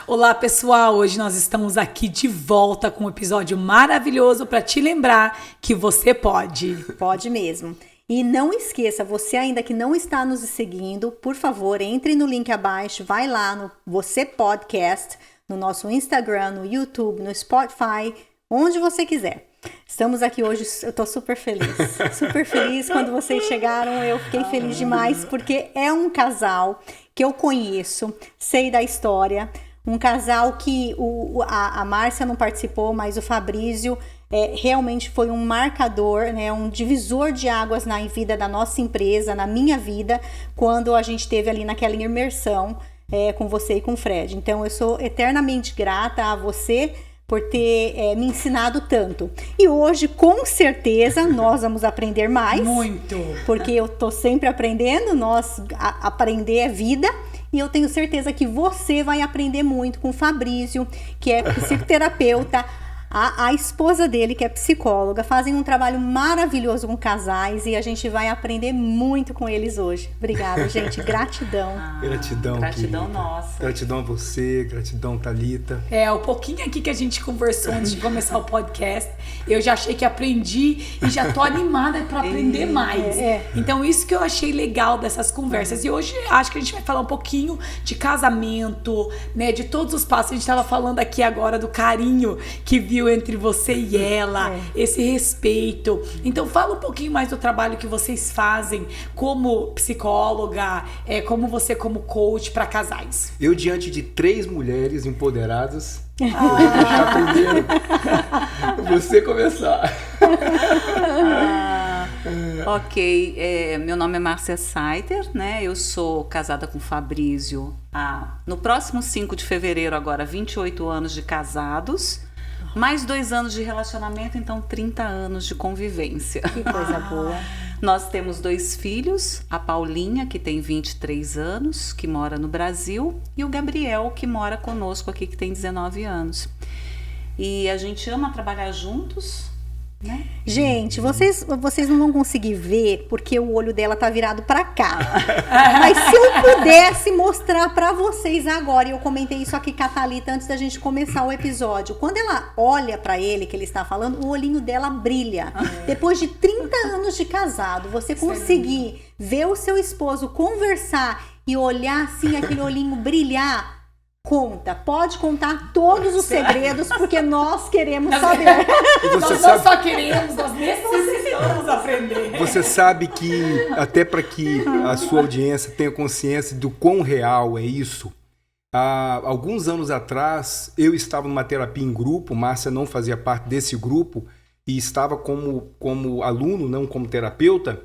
Olá, pessoal! Hoje nós estamos aqui de volta com um episódio maravilhoso para te lembrar que você pode. Pode mesmo. E não esqueça, você ainda que não está nos seguindo, por favor, entre no link abaixo, vai lá no Você Podcast, no nosso Instagram, no YouTube, no Spotify, onde você quiser. Estamos aqui hoje, eu tô super feliz quando vocês chegaram, eu fiquei feliz demais, porque é um casal que eu conheço, sei da história, um casal que a Márcia não participou, mas o Fabrício realmente foi um marcador, né, um divisor de águas na vida da nossa empresa, na minha vida, quando a gente teve ali naquela imersão com você e com o Fred. Então eu sou eternamente grata a você por ter me ensinado tanto. E hoje, com certeza, nós vamos aprender mais. Muito! Porque eu tô sempre aprendendo, aprender é vida. E eu tenho certeza que você vai aprender muito com o Fabrício, que é psicoterapeuta, a esposa dele, que é psicóloga, fazem um trabalho maravilhoso com casais e a gente vai aprender muito com eles hoje. Obrigada, gente. Gratidão. Gratidão querida. Nossa. Gratidão a você, gratidão, Thalita. O pouquinho aqui que a gente conversou antes de começar o podcast, eu já achei que aprendi e já tô animada para aprender mais. Então, isso que eu achei legal dessas conversas. E hoje, acho que a gente vai falar um pouquinho de casamento, né? De todos os passos. A gente tava falando aqui agora do carinho que viu entre você e ela, esse respeito. Então fala um pouquinho mais do trabalho que vocês fazem como psicóloga, como você como coach para casais. Eu, diante de 3 mulheres empoderadas, eu vou deixar primeiro você começar. Ok, meu nome é Márcia Saiter, né? Eu sou casada com o Fabrício no próximo 5 de fevereiro, agora 28 anos de casados. Mais 2 anos de relacionamento, então 30 anos de convivência. Que coisa boa. Nós temos 2 filhos, a Paulinha, que tem 23 anos, que mora no Brasil, e o Gabriel, que mora conosco aqui, que tem 19 anos. E a gente ama trabalhar juntos, né? Gente, vocês não vão conseguir ver porque o olho dela tá virado pra cá. Mas se eu pudesse mostrar pra vocês agora, e eu comentei isso aqui com a Thalita antes da gente começar o episódio, quando ela olha pra ele, que ele está falando, o olhinho dela brilha. Depois de 30 anos de casado, você conseguir ver o seu esposo conversar e olhar assim, aquele olhinho brilhar, pode contar todos os segredos, porque nós queremos saber. Nós não só queremos, nós necessitamos aprender. Você sabe que, até para que a sua audiência tenha consciência do quão real é isso, há alguns anos atrás, eu estava numa terapia em grupo, Márcia não fazia parte desse grupo, e estava como aluno, não como terapeuta,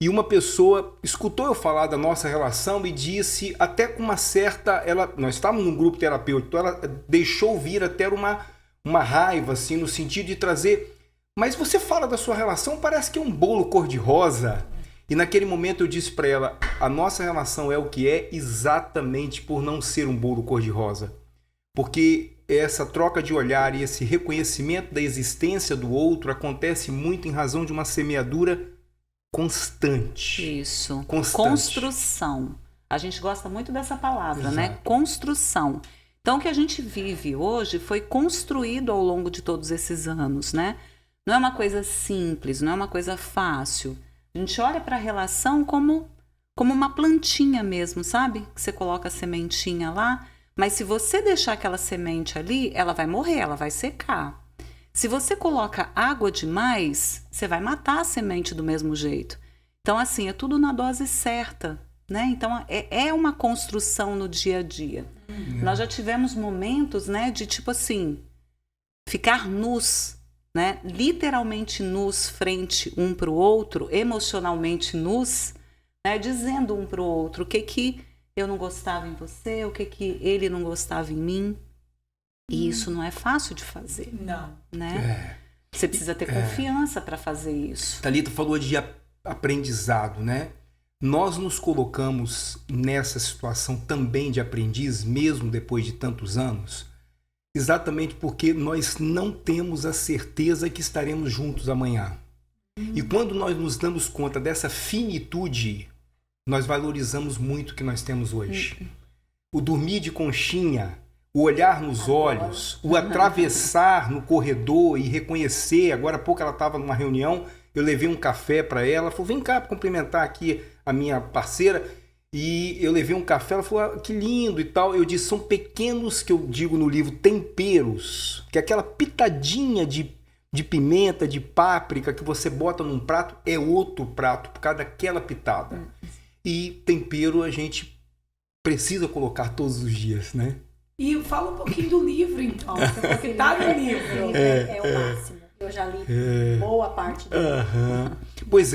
e uma pessoa escutou eu falar da nossa relação e disse, até com uma certa... nós estávamos num grupo terapêutico, ela deixou vir até uma raiva, assim, no sentido de trazer... Mas você fala da sua relação, parece que é um bolo cor-de-rosa. E naquele momento eu disse para ela, a nossa relação é o que é exatamente por não ser um bolo cor-de-rosa. Porque essa troca de olhar e esse reconhecimento da existência do outro acontece muito em razão de uma semeadura constante. Isso. Constante. Construção. A gente gosta muito dessa palavra, Exato. né? Construção. Então, o que a gente vive hoje foi construído ao longo de todos esses anos, né? Não é uma coisa simples, não é uma coisa fácil. A gente olha para a relação como uma plantinha mesmo, sabe? Que você coloca a sementinha lá, mas se você deixar aquela semente ali, ela vai morrer, ela vai secar. Se você coloca água demais, você vai matar a semente do mesmo jeito. Então, assim, é tudo na dose certa, né? Então, é uma construção no dia a dia. Nós já tivemos momentos, né, de tipo assim, ficar nus, né? Literalmente nus frente um para o outro, emocionalmente nus, né? Dizendo um para o outro o que eu não gostava em você, o que ele não gostava em mim. E isso não é fácil de fazer. Não. Né? Você precisa ter confiança para fazer isso. Thalita falou de aprendizado, né? Nós nos colocamos nessa situação também de aprendiz, mesmo depois de tantos anos, exatamente porque nós não temos a certeza que estaremos juntos amanhã. E quando nós nos damos conta dessa finitude, nós valorizamos muito o que nós temos hoje. O dormir de conchinha, o olhar nos olhos, o atravessar no corredor e reconhecer. Agora há pouco ela estava numa reunião, eu levei um café para ela, ela falou, vem cá para cumprimentar aqui a minha parceira, e eu levei um café, ela falou, que lindo e tal. Eu disse, são pequenos, que eu digo no livro, temperos, que aquela pitadinha de pimenta, de páprica que você bota num prato é outro prato por causa daquela pitada. E tempero a gente precisa colocar todos os dias, né? E fala um pouquinho do livro, então. Porque tá no livro. É o máximo. Eu já li boa parte do livro. Pois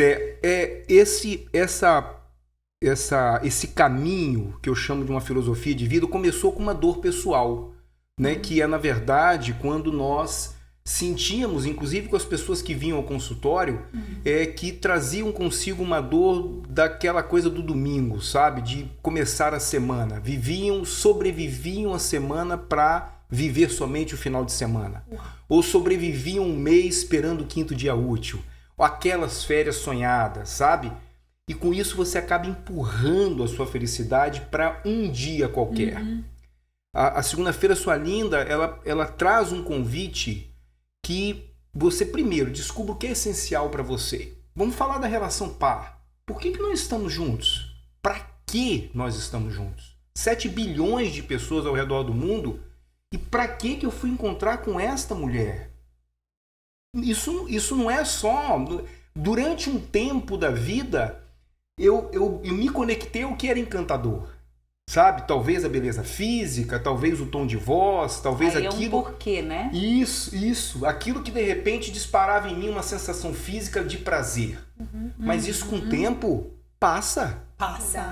esse caminho que eu chamo de uma filosofia de vida começou com uma dor pessoal, né? Que é, na verdade, quando nós sentíamos, inclusive com as pessoas que vinham ao consultório, que traziam consigo uma dor daquela coisa do domingo, sabe? De começar a semana. Sobreviviam a semana para viver somente o final de semana. Ou sobreviviam um mês esperando o 5º dia útil. Ou aquelas férias sonhadas, sabe? E com isso você acaba empurrando a sua felicidade para um dia qualquer. A Segunda-feira Sua Linda, ela traz um convite que você primeiro descubra o que é essencial para você. Vamos falar da relação par. Por que nós estamos juntos? Para que nós estamos juntos? 7 bilhões de pessoas ao redor do mundo. E para que eu fui encontrar com esta mulher? Isso não é só... Durante um tempo da vida, eu me conectei ao que era encantador. Sabe? Talvez a beleza física, talvez o tom de voz, talvez aí aquilo... é um porquê, né? Isso. Aquilo que de repente disparava em mim uma sensação física de prazer. Mas isso com o tempo passa.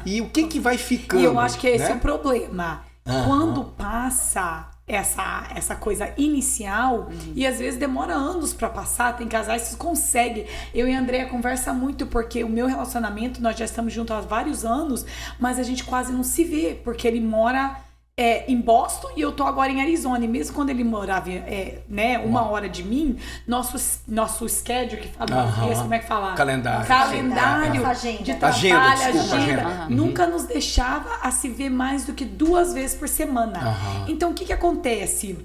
E o que vai ficando? E eu acho que esse né? é o problema. Quando passa essa coisa inicial, e às vezes demora anos pra passar, tem casais que conseguem. Eu e a Andrea conversa muito, porque o meu relacionamento, nós já estamos juntos há vários anos, mas a gente quase não se vê, porque ele mora em Boston e eu tô agora em Arizona. E mesmo quando ele morava uma hora de mim, nosso schedule, que fala como é que fala? Calendário de trabalho, agenda. Nunca nos deixava a se ver mais do que 2 vezes por semana. Então o que acontece?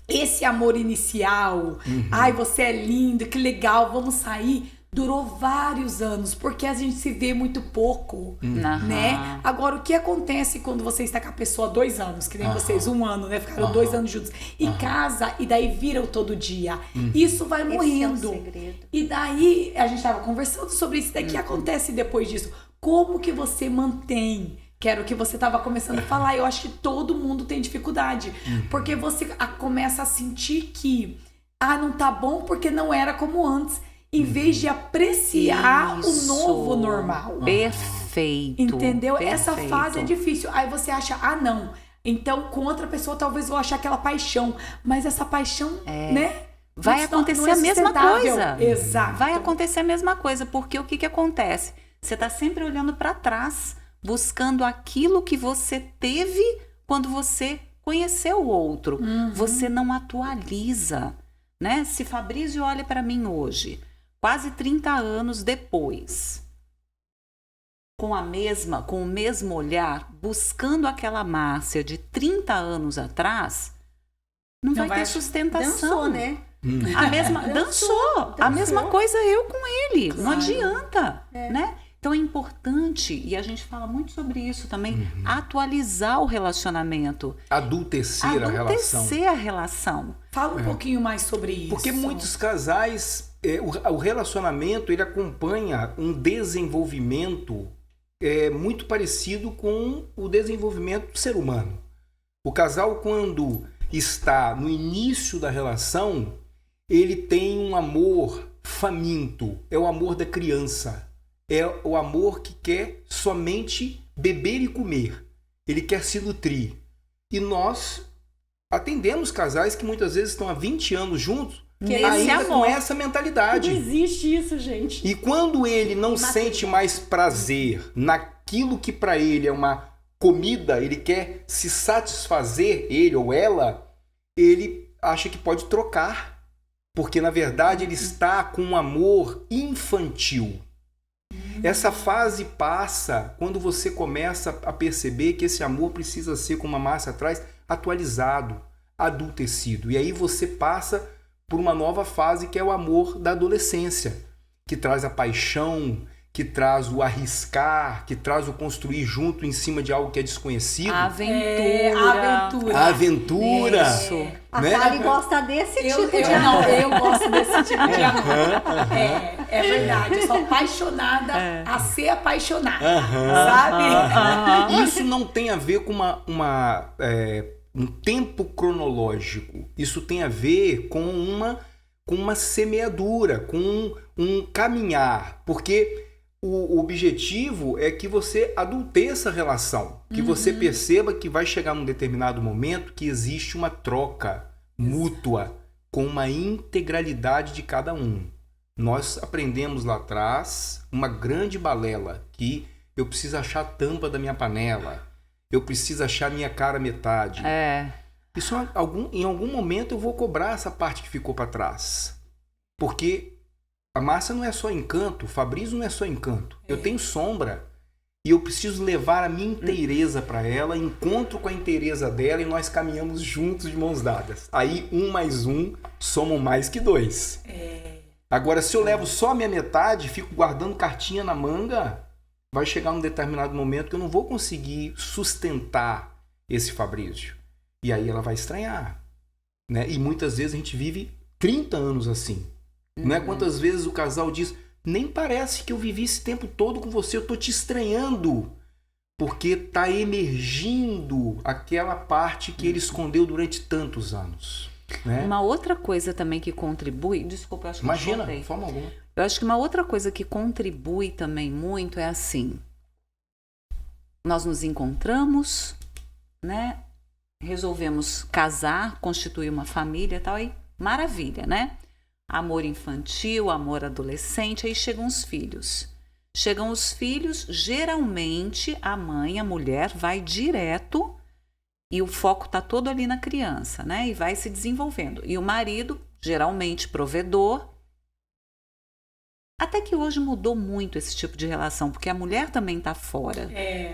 Esse amor inicial, ai, você é lindo, que legal, vamos sair, durou vários anos, porque a gente se vê muito pouco, né? Agora, o que acontece quando você está com a pessoa há 2 anos, que nem vocês, 1 ano, né? Ficaram 2 anos juntos, e casa, e daí viram todo dia. Isso vai morrendo. Esse é um segredo. E daí, a gente estava conversando sobre isso, daí o que acontece depois disso? Como que você mantém... Que era o que você estava começando a falar. Eu acho que todo mundo tem dificuldade. Porque você começa a sentir que não tá bom porque não era como antes. Em vez de apreciar o novo normal. Perfeito. Entendeu? Perfeito. Essa fase é difícil. Aí você acha, não. Então, com outra pessoa, talvez eu achar aquela paixão. Mas essa paixão, né? Vai acontecer a mesma coisa. Exato. Vai acontecer a mesma coisa. Porque o que acontece? Você tá sempre olhando para trás, buscando aquilo que você teve quando você conheceu o outro. Você não atualiza, né? Se Fabrício olha para mim hoje, quase 30 anos depois, com o mesmo olhar, buscando aquela Márcia de 30 anos atrás, não vai ter sustentação. Dançou, né? A mesma, dançou. A mesma coisa eu com ele. Claro. Não adianta, né? Então é importante, e a gente fala muito sobre isso também, atualizar o relacionamento. Adultecer a relação. Fala um pouquinho mais sobre isso. Porque muitos casais, o relacionamento, ele acompanha um desenvolvimento muito parecido com o desenvolvimento do ser humano. O casal, quando está no início da relação, ele tem um amor faminto, é o amor da criança. É o amor que quer somente beber e comer. Ele quer se nutrir. E nós atendemos casais que muitas vezes estão há 20 anos juntos, ainda com essa mentalidade. Não existe isso, gente. E quando ele não sente mais prazer naquilo que para ele é uma comida, ele quer se satisfazer, ele ou ela, ele acha que pode trocar. Porque, na verdade, ele está com um amor infantil. Essa fase passa quando você começa a perceber que esse amor precisa ser, como a Márcia traz, atualizado, adultecido. E aí você passa por uma nova fase que é o amor da adolescência, que traz a paixão, que traz o arriscar, que traz o construir junto em cima de algo que é desconhecido. A aventura. A aventura. Isso. A né? Kali gosta desse tipo de amor. Não, eu gosto desse tipo de amor. É verdade. Eu sou apaixonada a ser apaixonada. Sabe? Isso não tem a ver com um tempo cronológico. Isso tem a ver com uma semeadura, com um caminhar. Porque o objetivo é que você adulteça a relação, que você perceba que vai chegar num determinado momento que existe uma troca mútua com uma integralidade de cada um. Nós aprendemos lá atrás uma grande balela, que eu preciso achar a tampa da minha panela, eu preciso achar a minha cara metade. Isso em algum momento eu vou cobrar essa parte que ficou para trás. Porque a Márcia não é só encanto, o Fabrício não é só encanto. Eu tenho sombra e eu preciso levar a minha inteireza para ela, encontro com a inteireza dela e nós caminhamos juntos de mãos dadas. Aí 1 mais 1 somam mais que 2. Agora, se eu levo só a minha metade, fico guardando cartinha na manga, vai chegar num determinado momento que eu não vou conseguir sustentar esse Fabrício. E aí ela vai estranhar. Né? E muitas vezes a gente vive 30 anos assim. Né? Quantas vezes o casal diz, nem parece que eu vivi esse tempo todo com você, eu tô te estranhando. Porque tá emergindo aquela parte que ele escondeu durante tantos anos. Né? Uma outra coisa também que contribui... Desculpa, eu acho que Imagina, de forma alguma. Eu acho que uma outra coisa que contribui também muito é assim... Nós nos encontramos, né? Resolvemos casar, constituir uma família e tal, aí maravilha, né? Amor infantil, amor adolescente, aí chegam os filhos. Chegam os filhos, geralmente a mãe, a mulher, vai direto e o foco tá todo ali na criança, né? E vai se desenvolvendo. E o marido, geralmente provedor. Até que hoje mudou muito esse tipo de relação, porque a mulher também tá fora,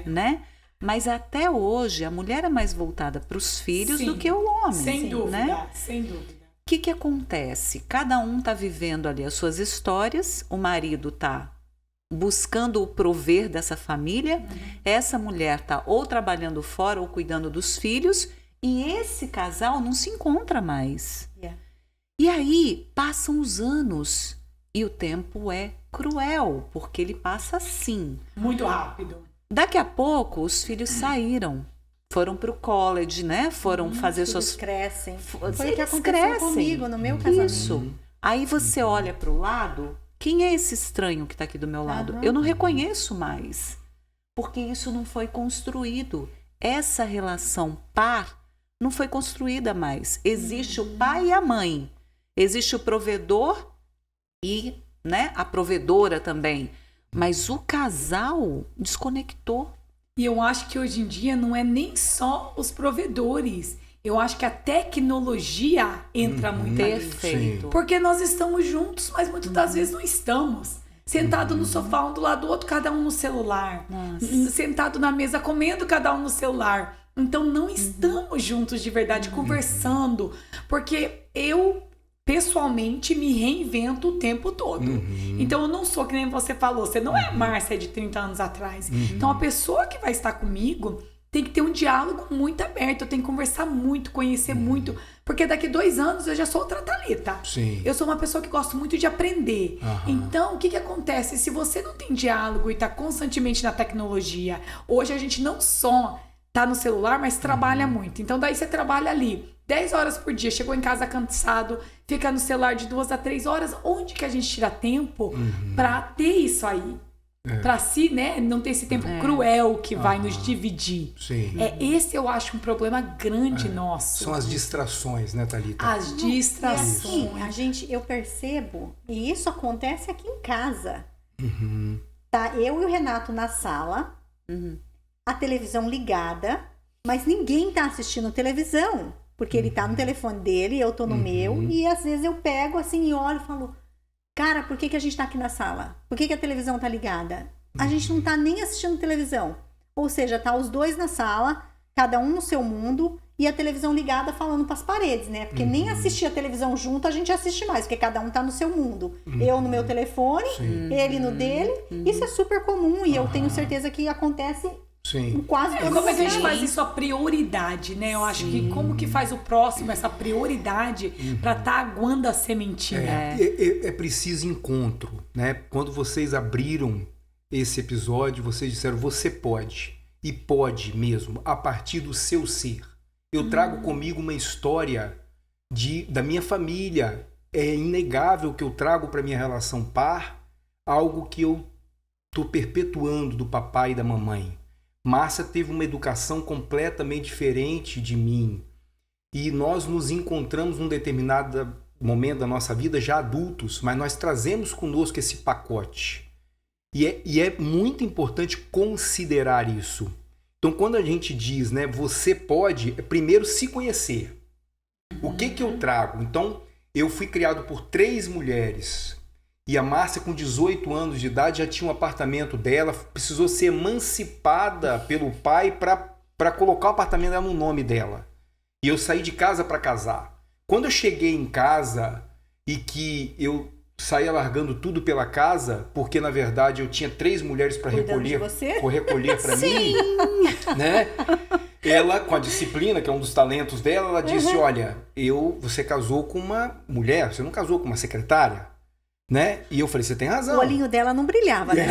né? Mas até hoje a mulher é mais voltada para os filhos do que o homem. Sem dúvida, né? sem dúvida. O que acontece? Cada um está vivendo ali as suas histórias, o marido está buscando o prover dessa família, essa mulher está ou trabalhando fora ou cuidando dos filhos, e esse casal não se encontra mais. E aí passam os anos e o tempo é cruel, porque ele passa assim. Muito rápido. Daqui a pouco os filhos saíram. Foram pro college, né? Foram fazer suas... Eles crescem. Foi o que Eles aconteceu crescem. comigo no meu casamento. Isso. Aí você olha pro lado, quem é esse estranho que tá aqui do meu lado? Eu não reconheço mais. Porque isso não foi construído. Essa relação par não foi construída mais. Existe o pai e a mãe. Existe o provedor e, né, a provedora também. Mas o casal desconectou. E eu acho que hoje em dia não é nem só os provedores. Eu acho que a tecnologia entra muito ali. Perfeito. Porque nós estamos juntos, mas muitas das vezes não estamos. Sentado no sofá, um do lado do outro, cada um no celular. Sentado na mesa, comendo, cada um no celular. Então não estamos juntos de verdade, conversando. Porque eu... pessoalmente me reinvento o tempo todo. Então eu não sou, que nem você falou, você não é a Márcia de 30 anos atrás. Então a pessoa que vai estar comigo tem que ter um diálogo muito aberto, eu tenho que conversar muito, conhecer muito, porque daqui 2 anos eu já sou outra Thalita. Sim. Eu sou uma pessoa que gosto muito de aprender. Então o que acontece? Se você não tem diálogo e está constantemente na tecnologia, hoje a gente não só tá no celular, mas trabalha muito. Então daí você trabalha ali 10 horas por dia, chegou em casa cansado, fica no celular de 2 a 3 horas. Onde que a gente tira tempo pra ter isso aí? Pra si, né? Não ter esse tempo cruel que vai nos dividir. Sim. Esse eu acho um problema grande nosso. São as distrações, né, Thalita? As distrações. E assim, eu percebo, e isso acontece aqui em casa. Tá eu e o Renato na sala, a televisão ligada, mas ninguém tá assistindo televisão. Porque ele tá no telefone dele, eu tô no meu, e às vezes eu pego assim e olho e falo, Cara, por que a gente tá aqui na sala? Por que a televisão tá ligada? A gente não tá nem assistindo televisão. Ou seja, tá os dois na sala, cada um no seu mundo, e a televisão ligada falando pras paredes, né? Porque nem assistir a televisão junto a gente assiste mais, porque cada um tá no seu mundo. Eu no meu telefone, ele no dele. Isso é super comum e eu tenho certeza que acontece em quase todos os Como é que a gente faz isso a prioridade, né? Eu acho que como que faz o próximo essa prioridade para estar aguando a sementinha. É preciso encontro, né? Quando vocês abriram esse episódio, vocês disseram, você pode. E pode mesmo, a partir do seu ser. Eu trago comigo uma história da minha família. É inegável que eu trago para minha relação par algo que eu estou perpetuando do papai e da mamãe. Márcia teve uma educação completamente diferente de mim. E nós nos encontramos num determinado momento da nossa vida, já adultos, mas nós trazemos conosco esse pacote. E é muito importante considerar isso. Então, quando a gente diz, né, você pode, primeiro se conhecer. O que eu trago? Então, eu fui criado por 3 mulheres. E a Márcia, com 18 anos de idade, já tinha um apartamento dela, precisou ser emancipada pelo pai para colocar o apartamento dela no nome dela. E eu saí de casa para casar. Quando eu cheguei em casa e que eu saía largando tudo pela casa, porque na verdade eu tinha 3 mulheres para recolher para mim, né? Ela, com a disciplina, que é um dos talentos dela, ela disse, olha, você casou com uma mulher, você não casou com uma secretária, né? E eu falei, você tem razão. O olhinho dela não brilhava, né?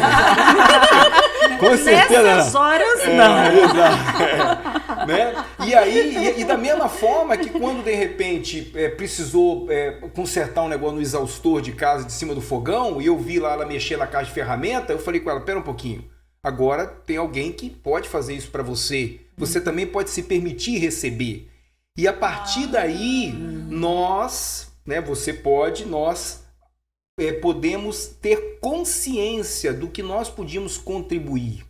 Com certeza. Nessas horas, não. Exato. Né? E aí, da mesma forma que quando de repente precisou consertar um negócio no exaustor de casa de cima do fogão, e eu vi lá ela mexer na caixa de ferramenta, eu falei com ela, pera um pouquinho, agora tem alguém que pode fazer isso para você. Você também pode se permitir receber. E a partir daí, nós podemos ter consciência do que nós podíamos contribuir.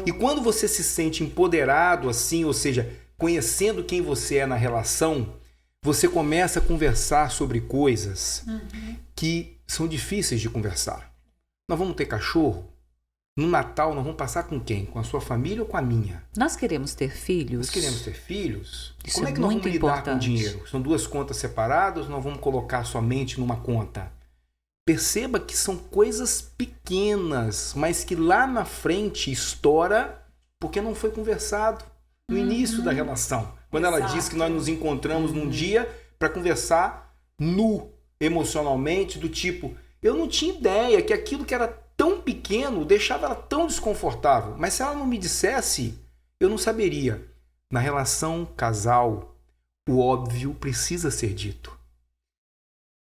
E quando você se sente empoderado assim, ou seja, conhecendo quem você é na relação, você começa a conversar sobre coisas que são difíceis de conversar. Nós vamos ter cachorro? No Natal nós vamos passar com quem? Com a sua família ou com a minha? Nós queremos ter filhos? Nós queremos ter filhos? Isso Como é que nós vamos lidar com o dinheiro? São 2 contas separadas ou nós vamos colocar somente numa conta? Perceba que são coisas pequenas, mas que lá na frente estoura porque não foi conversado no início da relação. Quando ela diz que nós nos encontramos num dia para conversar emocionalmente, do tipo, eu não tinha ideia que aquilo que era tão pequeno deixava ela tão desconfortável. Mas se ela não me dissesse, eu não saberia. Na relação casal, o óbvio precisa ser dito.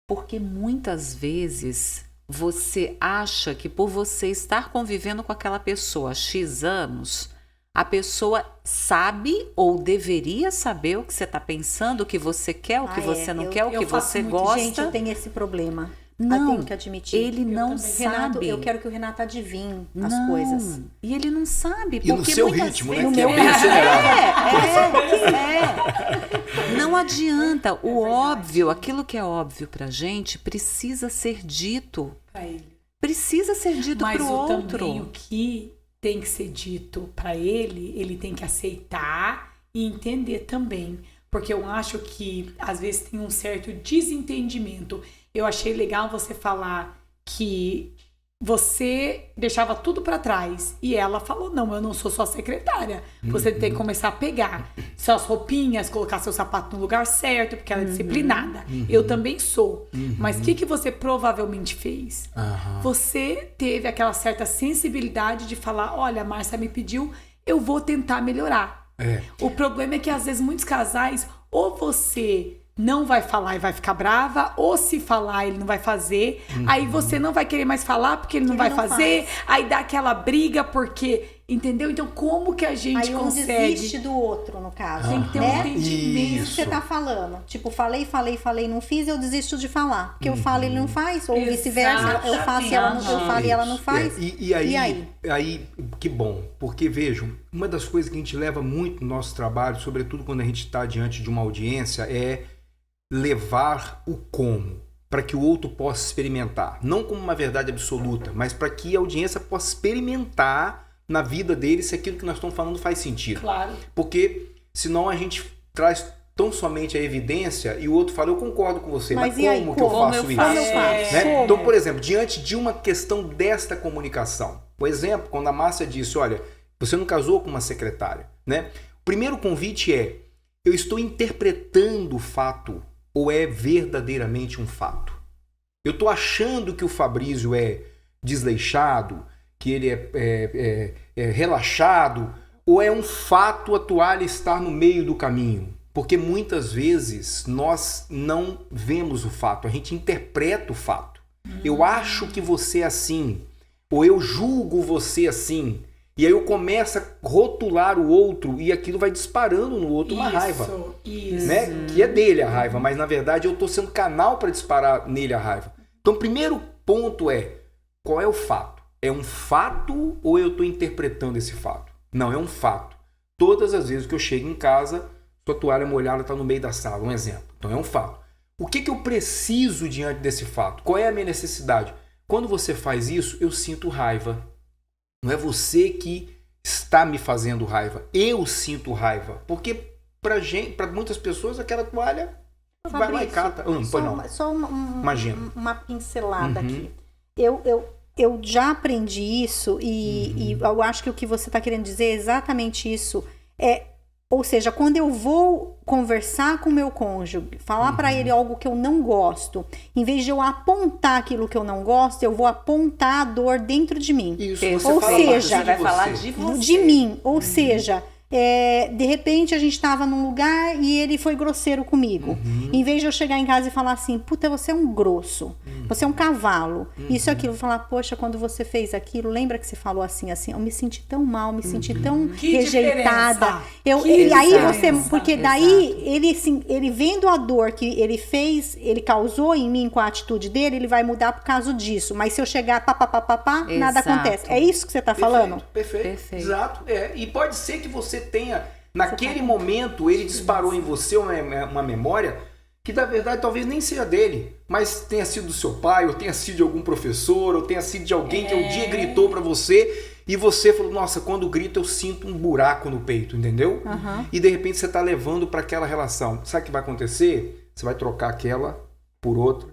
Porque muitas vezes você acha que por você estar convivendo com aquela pessoa há X anos, a pessoa sabe ou deveria saber o que você está pensando, o que você quer, o que você não quer, o que você gosta. Gente, eu tenho esse problema. Não, eu tenho que admitir. Ele não sabe. Renato, eu quero que o Renato adivinhe as coisas. E ele não sabe. E no seu ritmo, né? Que é meu bem acelerado. Não adianta. O óbvio, aquilo que é óbvio pra gente, precisa ser dito. Pra ele. Precisa ser dito pro outro. Também o que tem que ser dito pra ele tem que aceitar e entender também. Porque eu acho que, às vezes, tem um certo desentendimento. Eu achei legal você falar que você deixava tudo pra trás. E ela falou, não, eu não sou sua secretária. Você tem que começar a pegar suas roupinhas, colocar seu sapato no lugar certo, porque ela é disciplinada. Eu também sou. Mas o que você provavelmente fez? Você teve aquela certa sensibilidade de falar, olha, a Márcia me pediu, eu vou tentar melhorar. O problema é que, às vezes, muitos casais, ou você não vai falar e vai ficar brava, ou se falar ele não vai fazer, aí você não vai querer mais falar porque ele não vai fazer, aí dá aquela briga porque, entendeu? Então como que a gente aí consegue... Aí um desiste do outro, no caso. Tem que ter um entendimento. Isso que você tá falando. Tipo, falei, não fiz, eu desisto de falar. Porque eu falo e ele não faz, ou vice-versa, eu faço e ela não, eu falo e ela não faz. E aí, que bom, porque vejam, uma das coisas que a gente leva muito no nosso trabalho, sobretudo quando a gente está diante de uma audiência, é levar o como. para que o outro possa experimentar. Não como uma verdade absoluta, mas para que a audiência possa experimentar na vida dele se aquilo que nós estamos falando faz sentido. Claro. Porque senão a gente traz tão somente a evidência e o outro fala, eu concordo com você, mas como aí, que eu faço isso? Né? Então, por exemplo, diante de uma questão desta comunicação, por exemplo, quando a Márcia disse, olha, você não casou com uma secretária, né? O primeiro convite é, eu estou interpretando o fato ou é verdadeiramente um fato? Eu estou achando que o Fabrício é desleixado, que ele é relaxado, ou é um fato a toalha estar no meio do caminho? Porque muitas vezes nós não vemos o fato, a gente interpreta o fato. Eu acho que você é assim, ou eu julgo você assim, e aí eu começo a rotular o outro e aquilo vai disparando no outro uma raiva. Isso. Né? Que é dele a raiva, mas na verdade eu estou sendo canal para disparar nele a raiva. Então o primeiro ponto é, qual é o fato? É um fato ou eu estou interpretando esse fato? Não, é um fato. Todas as vezes que eu chego em casa, sua toalha molhada está no meio da sala, um exemplo. Então é um fato. O que eu preciso diante desse fato? Qual é a minha necessidade? Quando você faz isso, eu sinto raiva. Não é você que está me fazendo raiva. Eu sinto raiva. Porque para muitas pessoas aquela toalha vai lá e cata. Só uma pincelada aqui. Eu já aprendi isso e eu acho que o que você está querendo dizer é exatamente isso. Ou seja, quando eu vou conversar com o meu cônjuge, falar para ele algo que eu não gosto, em vez de eu apontar aquilo que eu não gosto, eu vou apontar a dor dentro de mim. Isso, ou seja, vai falar de você. De mim. Ou seja, de repente a gente estava num lugar e ele foi grosseiro comigo. Em vez de eu chegar em casa e falar assim, puta, você é um grosso, você é um cavalo, isso e aquilo, eu vou falar, poxa, quando você fez aquilo, lembra que você falou assim, eu me senti tão mal, me senti tão rejeitada. E aí você, porque daí ele vendo a dor que ele fez, ele causou em mim com a atitude dele, ele vai mudar por causa disso. Mas se eu chegar nada acontece. É isso que você está falando? Perfeito. Exato. E pode ser que você tenha, naquele momento, ele disparou em você uma memória que, na verdade, talvez nem seja dele, mas tenha sido do seu pai, ou tenha sido de algum professor, ou tenha sido de alguém que um dia gritou pra você, e você falou, nossa, quando grita eu sinto um buraco no peito, entendeu? E, de repente, você tá levando para aquela relação. Sabe o que vai acontecer? Você vai trocar aquela por outra,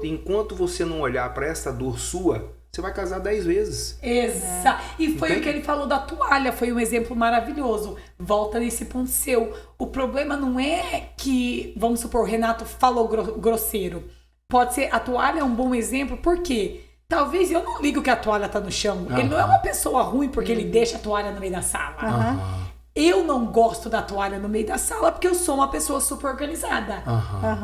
e enquanto você não olhar para essa dor sua, você vai casar 10 vezes. Exato. E foi o que ele falou da toalha, foi um exemplo maravilhoso. Volta nesse ponto seu. O problema não é que, vamos supor, o Renato falou grosseiro. Pode ser, a toalha é um bom exemplo, por quê? Talvez eu não ligo que a toalha tá no chão. Ele não é uma pessoa ruim porque ele deixa a toalha no meio da sala. Eu não gosto da toalha no meio da sala porque eu sou uma pessoa super organizada.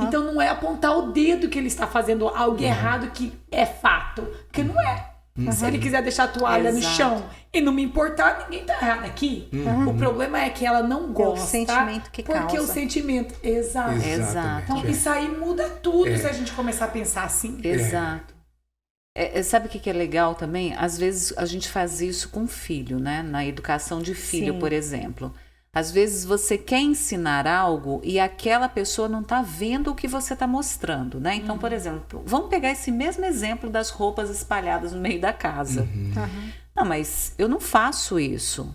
Então não é apontar o dedo que ele está fazendo algo errado que é fato. Porque não é. Se ele quiser deixar a toalha no chão e não me importar, ninguém tá errado aqui. O problema é que ela não gosta. É o sentimento que causa. Porque o sentimento... Exato. Então isso aí muda tudo se a gente começar a pensar assim. Exato. Sabe o que é legal também? Às vezes a gente faz isso com filho, né? Na educação de filho, por exemplo. Às vezes você quer ensinar algo e aquela pessoa não está vendo o que você está mostrando, né? Então, por exemplo, vamos pegar esse mesmo exemplo das roupas espalhadas no meio da casa. Não, mas eu não faço isso.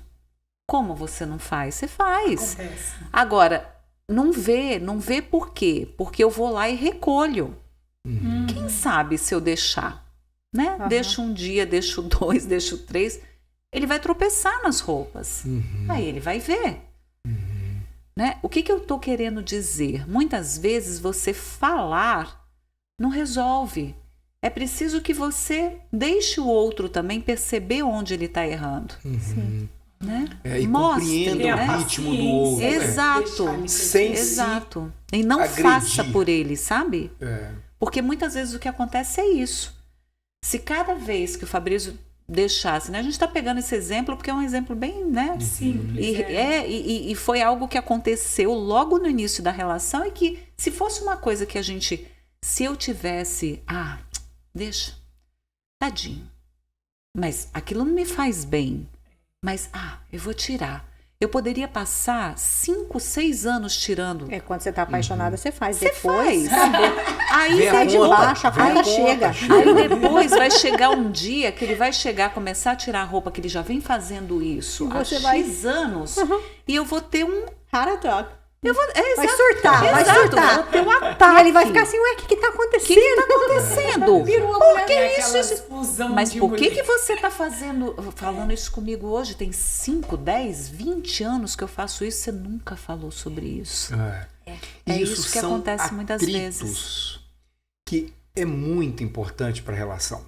Como você não faz? Você faz. Acontece. Agora, não vê por quê? Porque eu vou lá e recolho. Quem sabe se eu deixar? Né? Deixo um dia, deixo 2, deixo 3, ele vai tropeçar nas roupas. Aí ele vai ver. Né? O que eu estou querendo dizer? Muitas vezes você falar não resolve. É preciso que você deixe o outro também perceber onde ele está errando. Né? E compreenda o ritmo do outro. Exato. Exato. E não agredir. Faça por ele, sabe? Porque muitas vezes o que acontece é isso. Se cada vez que o Fabrício deixasse, né? A gente está pegando esse exemplo porque é um exemplo bem, né? Simples. E foi algo que aconteceu logo no início da relação e que se fosse uma coisa que se eu tivesse, deixa, tadinho, mas aquilo não me faz bem, mas eu vou tirar. Eu poderia passar 5, 6 anos tirando. Quando você tá apaixonada, você faz. Você Depois, Aí Vem a sai de conta, baixo, a vem a conta conta, chega. Aí depois vai chegar um dia que ele vai chegar, começar a tirar a roupa, que ele já vem fazendo isso há você vai- X anos, e eu vou ter um... Heart attack. Vai surtar, vai exato, surtar. vou ter um ataque. E ele vai ficar assim, ué, o que tá acontecendo? O que tá acontecendo? Virou uma Por mulher que Aquela isso? explosão Mas de por que mulher. você tá falando isso comigo hoje? Tem 5, 10, 20 anos que eu faço isso, você nunca falou sobre isso. É isso que são acontece muitas vezes. atritos que é muito importante para a relação.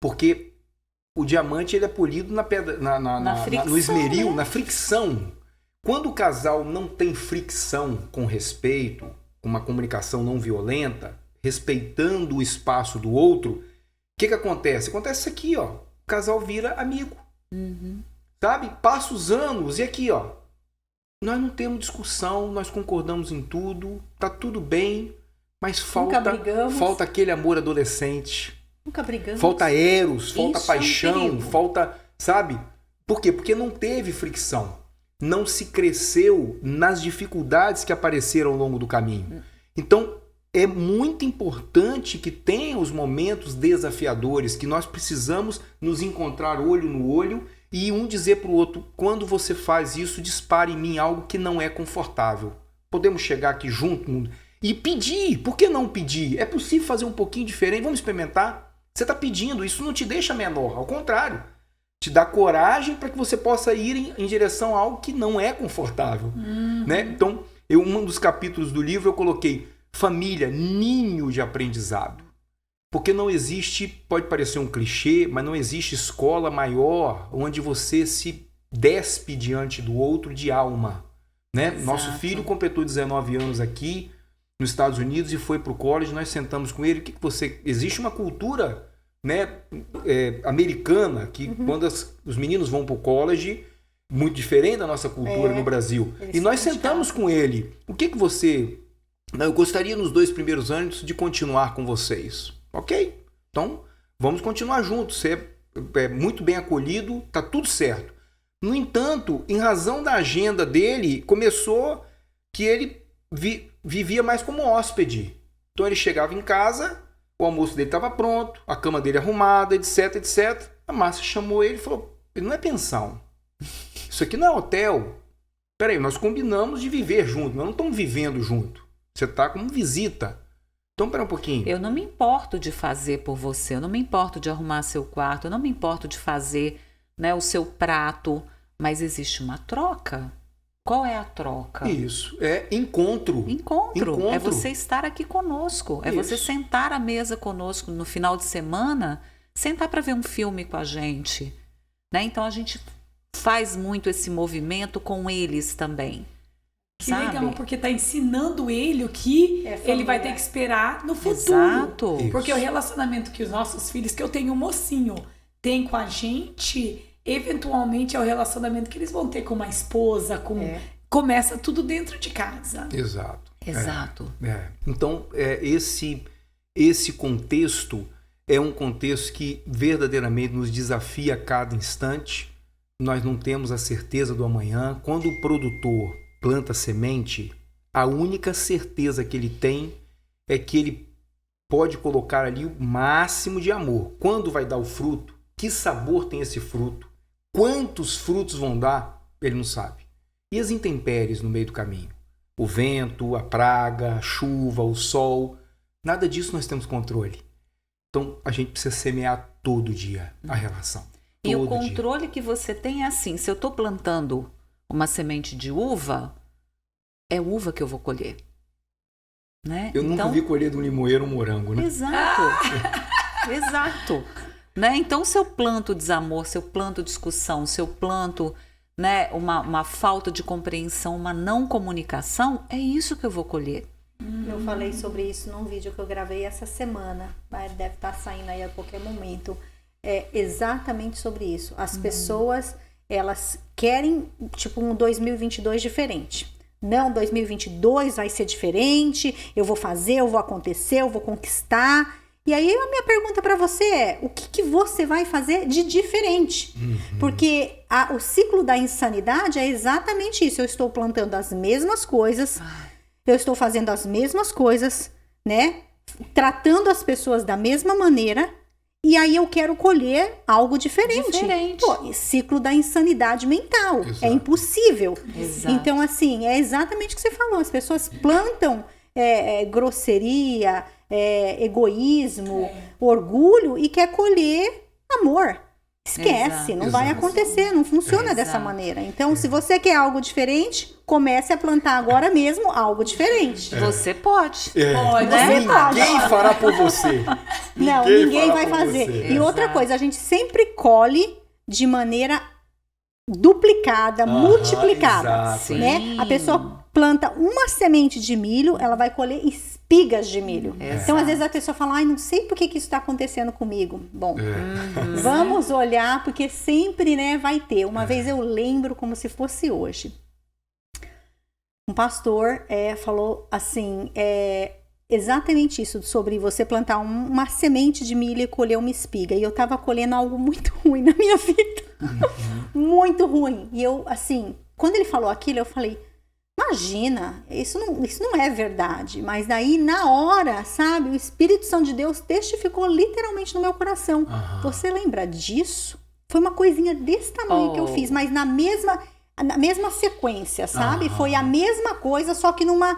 Porque o diamante ele é polido na pedra, fricção, no esmeril, né? na fricção. Quando o casal não tem fricção com respeito, com uma comunicação não violenta, respeitando o espaço do outro, o que acontece? Acontece isso aqui, ó. O casal vira amigo. Sabe? Passa os anos e aqui, ó. Nós não temos discussão, nós concordamos em tudo, tá tudo bem, mas falta aquele amor adolescente. Nunca brigamos. Falta eros, falta Isso é um paixão, perigo. falta, sabe? Por quê? Porque não teve fricção. Não se cresceu nas dificuldades que apareceram ao longo do caminho. Então, é muito importante que tenha os momentos desafiadores, que nós precisamos nos encontrar olho no olho e um dizer para o outro, quando você faz isso, dispara em mim algo que não é confortável. Podemos chegar aqui junto e pedir. Por que não pedir? É possível fazer um pouquinho diferente? Vamos experimentar? Você está pedindo, isso não te deixa menor, ao contrário. Te dá coragem para que você possa ir em direção a algo que não é confortável. Né? Então, um dos capítulos do livro eu coloquei família, ninho de aprendizado. Porque não existe, pode parecer um clichê, mas não existe escola maior onde você se despe diante do outro de alma. Né? Nosso filho completou 19 anos aqui nos Estados Unidos e foi para o college, nós sentamos com ele. O que você... Existe uma cultura... né, americana, que quando os meninos vão para o college, muito diferente da nossa cultura no Brasil. E nós sentamos com ele. O que você... Eu gostaria nos 2 primeiros anos de continuar com vocês. Ok? Então, vamos continuar juntos. Você é muito bem acolhido, tá tudo certo. No entanto, em razão da agenda dele, começou que ele vivia mais como hóspede. Então ele chegava em casa... O almoço dele estava pronto, a cama dele arrumada, etc, etc. A Márcia chamou ele e falou, não é pensão. Isso aqui não é hotel. Peraí, nós combinamos de viver junto, nós não estamos vivendo junto. Você está como visita. Então, pera um pouquinho. Eu não me importo de fazer por você, eu não me importo de arrumar seu quarto, eu não me importo de fazer, né, o seu prato, mas existe uma troca. Qual é a troca? Isso, é encontro. Encontro. É você estar aqui conosco. É você sentar à mesa conosco no final de semana, sentar para ver um filme com a gente. Né? Então a gente faz muito esse movimento com eles também. Que sabe? legal, porque tá ensinando ele o que ele vai ter que esperar no futuro. Exato. Porque o relacionamento que os nossos filhos, que eu tenho um mocinho, tem com a gente... eventualmente é o relacionamento que eles vão ter com uma esposa, começa tudo dentro de casa. Exato. Então, esse contexto é um contexto que verdadeiramente nos desafia a cada instante. Nós não temos a certeza do amanhã. Quando o produtor planta semente, a única certeza que ele tem é que ele pode colocar ali o máximo de amor. Quando vai dar o fruto? Que sabor tem esse fruto? Quantos frutos vão dar? Ele não sabe. E as intempéries no meio do caminho? O vento, a praga, a chuva, o sol. Nada disso nós temos controle. Então, a gente precisa semear todo dia a relação. E o controle que você tem é assim, se eu estou plantando uma semente de uva, é uva que eu vou colher. Né? Eu nunca vi colher de um limoeiro um morango, né? Exato. Exato. Né? Então, se eu planto desamor, se eu planto discussão, se eu planto, né, uma falta de compreensão, uma não comunicação, é isso que eu vou colher. Eu falei sobre isso num vídeo que eu gravei essa semana, mas deve estar saindo aí a qualquer momento. É exatamente sobre isso. As pessoas, elas querem tipo um 2022 diferente. Não, 2022 vai ser diferente, eu vou fazer, eu vou acontecer, eu vou conquistar. E aí a minha pergunta para você é, o que você vai fazer de diferente? Porque o ciclo da insanidade é exatamente isso. Eu estou plantando as mesmas coisas, eu estou fazendo as mesmas coisas, né? Tratando as pessoas da mesma maneira, e aí eu quero colher algo diferente. Pô, ciclo da insanidade mental. Exato. É impossível. Exato. Então, assim, é exatamente o que você falou. As pessoas plantam grosseria, egoísmo, orgulho e quer colher amor. Esquece, não vai acontecer, não funciona dessa maneira. Então, se você quer algo diferente, comece a plantar agora mesmo algo diferente. Você pode. Pode, né? Ninguém fará por você. Não, ninguém vai fazer. E outra coisa, a gente sempre colhe de maneira duplicada, multiplicada, né? A pessoa planta uma semente de milho, ela vai colher espigas de milho. Então, às vezes a pessoa fala, ai, não sei por que isso está acontecendo comigo. Bom, vamos olhar, porque sempre, né, vai ter. Uma vez eu lembro como se fosse hoje. Um pastor falou assim, exatamente isso, sobre você plantar uma semente de milho e colher uma espiga. E eu tava colhendo algo muito ruim na minha vida. Muito ruim. E eu, assim, quando ele falou aquilo, eu falei, imagina, isso não é verdade. Mas daí, na hora, sabe, o Espírito Santo de Deus testificou literalmente no meu coração. Você lembra disso? Foi uma coisinha desse tamanho que eu fiz, mas na mesma sequência, sabe? Foi a mesma coisa, só que numa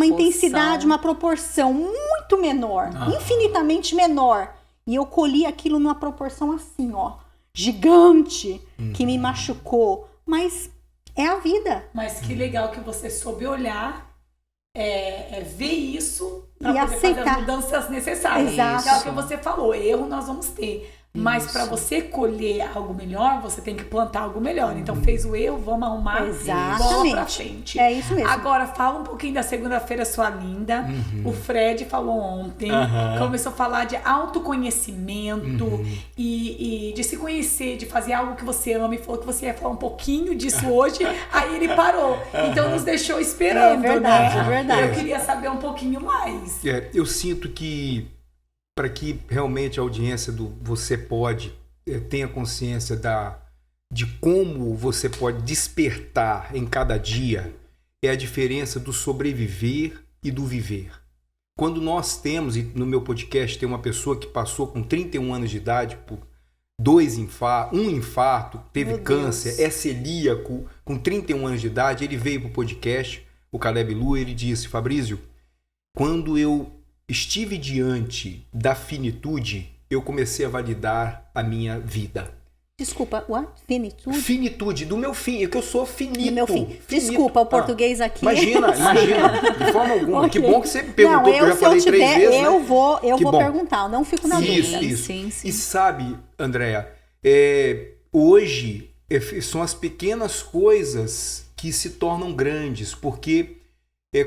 intensidade, uma proporção muito menor, infinitamente menor. E eu colhi aquilo numa proporção assim, ó, gigante, que me machucou. Mas é a vida. Mas que legal que você soube olhar, ver isso para poder aceitar. fazer as mudanças necessárias. Exato. É o que você falou, erro nós vamos ter. Mas para você colher algo melhor, você tem que plantar algo melhor. Então fez o erro, vamos arrumar bola pra frente. É isso mesmo. Agora fala um pouquinho da segunda-feira sua linda. O Fred falou ontem, começou a falar de autoconhecimento e de se conhecer, de fazer algo que você ama, e falou que você ia falar um pouquinho disso hoje, aí ele parou. Então nos deixou esperando, é verdade, né? É verdade. Eu queria saber um pouquinho mais. Eu sinto que para que realmente a audiência do Você Pode tenha consciência de como você pode despertar em cada dia, é a diferença do sobreviver e do viver. Quando nós temos, e no meu podcast tem uma pessoa que passou com 31 anos de idade por um infarto, teve câncer, é celíaco, com 31 anos de idade, ele veio para o podcast, o Caleb Lu, ele disse, Fabrício, quando eu estive diante da finitude, eu comecei a validar a minha vida. Desculpa, what? Finitude? Finitude, do meu fim, é que eu sou finito. Do meu fim. Desculpa, o português aqui. Imagina, de forma alguma. Okay. Que bom que você me perguntou, porque eu já falei 3 vezes. Eu vou perguntar, eu não fico na dúvida. Isso. Sim. E sabe, Andréa, hoje são as pequenas coisas que se tornam grandes, porque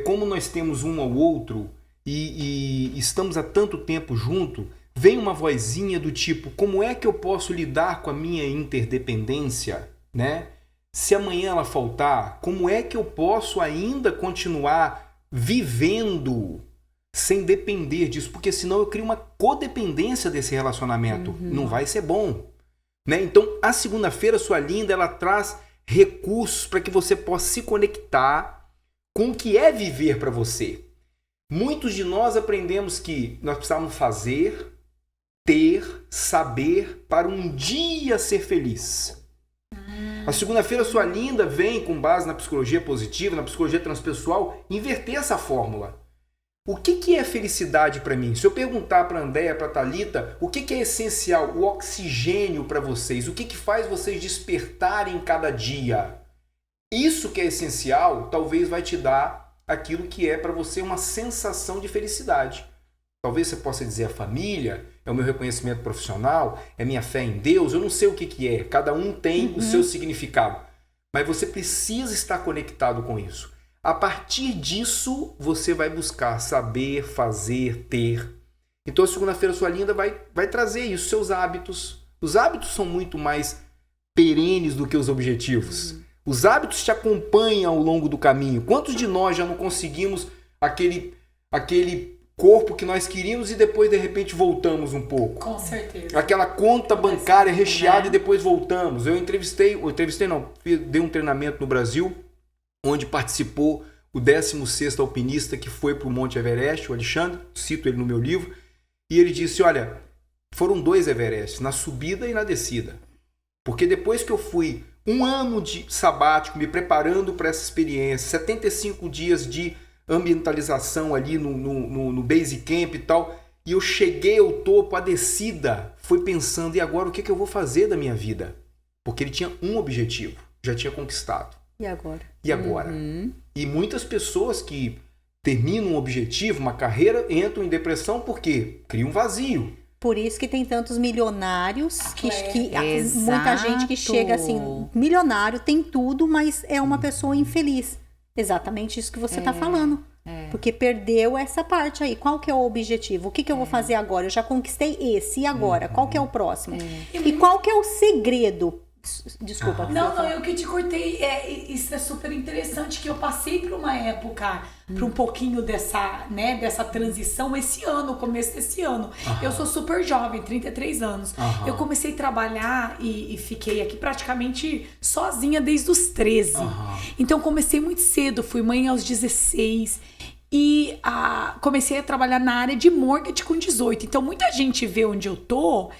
como nós temos um ao outro, e estamos há tanto tempo junto, vem uma vozinha do tipo, como é que eu posso lidar com a minha interdependência, né? Se amanhã ela faltar, como é que eu posso ainda continuar vivendo sem depender disso? Porque senão eu crio uma codependência desse relacionamento. Não vai ser bom, né? Então, a segunda-feira, sua linda, ela traz recursos para que você possa se conectar com o que é viver para você. Muitos de nós aprendemos que nós precisamos fazer, ter, saber para um dia ser feliz. A segunda-feira, sua linda, vem com base na psicologia positiva, na psicologia transpessoal, inverter essa fórmula. O que é felicidade para mim? Se eu perguntar para a Andréa, para a Thalita, o que é essencial, o oxigênio para vocês, o que faz vocês despertarem cada dia? Isso que é essencial, talvez vai te dar aquilo que é para você uma sensação de felicidade. Talvez você possa dizer a família, é o meu reconhecimento profissional, é minha fé em Deus, eu não sei o que é, cada um tem o seu significado, mas você precisa estar conectado com isso. A partir disso, você vai buscar saber, fazer, ter. Então a segunda-feira, sua linda, vai trazer isso, seus hábitos. Os hábitos são muito mais perenes do que os objetivos. Os hábitos te acompanham ao longo do caminho. Quantos de nós já não conseguimos aquele corpo que nós queríamos e depois de repente voltamos um pouco. Com certeza. Aquela conta bancária recheada e depois voltamos. Dei um treinamento no Brasil, onde participou o 16º alpinista que foi para o Monte Everest, o Alexandre, cito ele no meu livro, e ele disse, olha, foram 2 Everests, na subida e na descida. Porque depois que eu fui um ano de sabático, me preparando para essa experiência, 75 dias de ambientalização ali no base camp e tal, e eu cheguei ao topo, a descida, foi pensando, e agora o que eu vou fazer da minha vida? Porque ele tinha um objetivo, já tinha conquistado. E agora? E agora? E muitas pessoas que terminam um objetivo, uma carreira, entram em depressão porque criam um vazio. Por isso que tem tantos milionários, que Exato. muita gente que chega assim, milionário, tem tudo, mas é uma pessoa infeliz. Exatamente isso que você está falando. Porque perdeu essa parte aí. Qual que é o objetivo? O que eu vou fazer agora? Eu já conquistei esse, e agora? Qual que é o próximo? E qual que é o segredo? Desculpa. Não, eu que te cortei. Isso é super interessante, que eu passei por uma época, por um pouquinho dessa transição esse ano, começo desse ano. Eu sou super jovem, 33 anos. Eu comecei a trabalhar e fiquei aqui praticamente sozinha desde os 13. Então comecei muito cedo, fui mãe aos 16. E comecei a trabalhar na área de mortgage com 18. Então muita gente vê onde eu tô...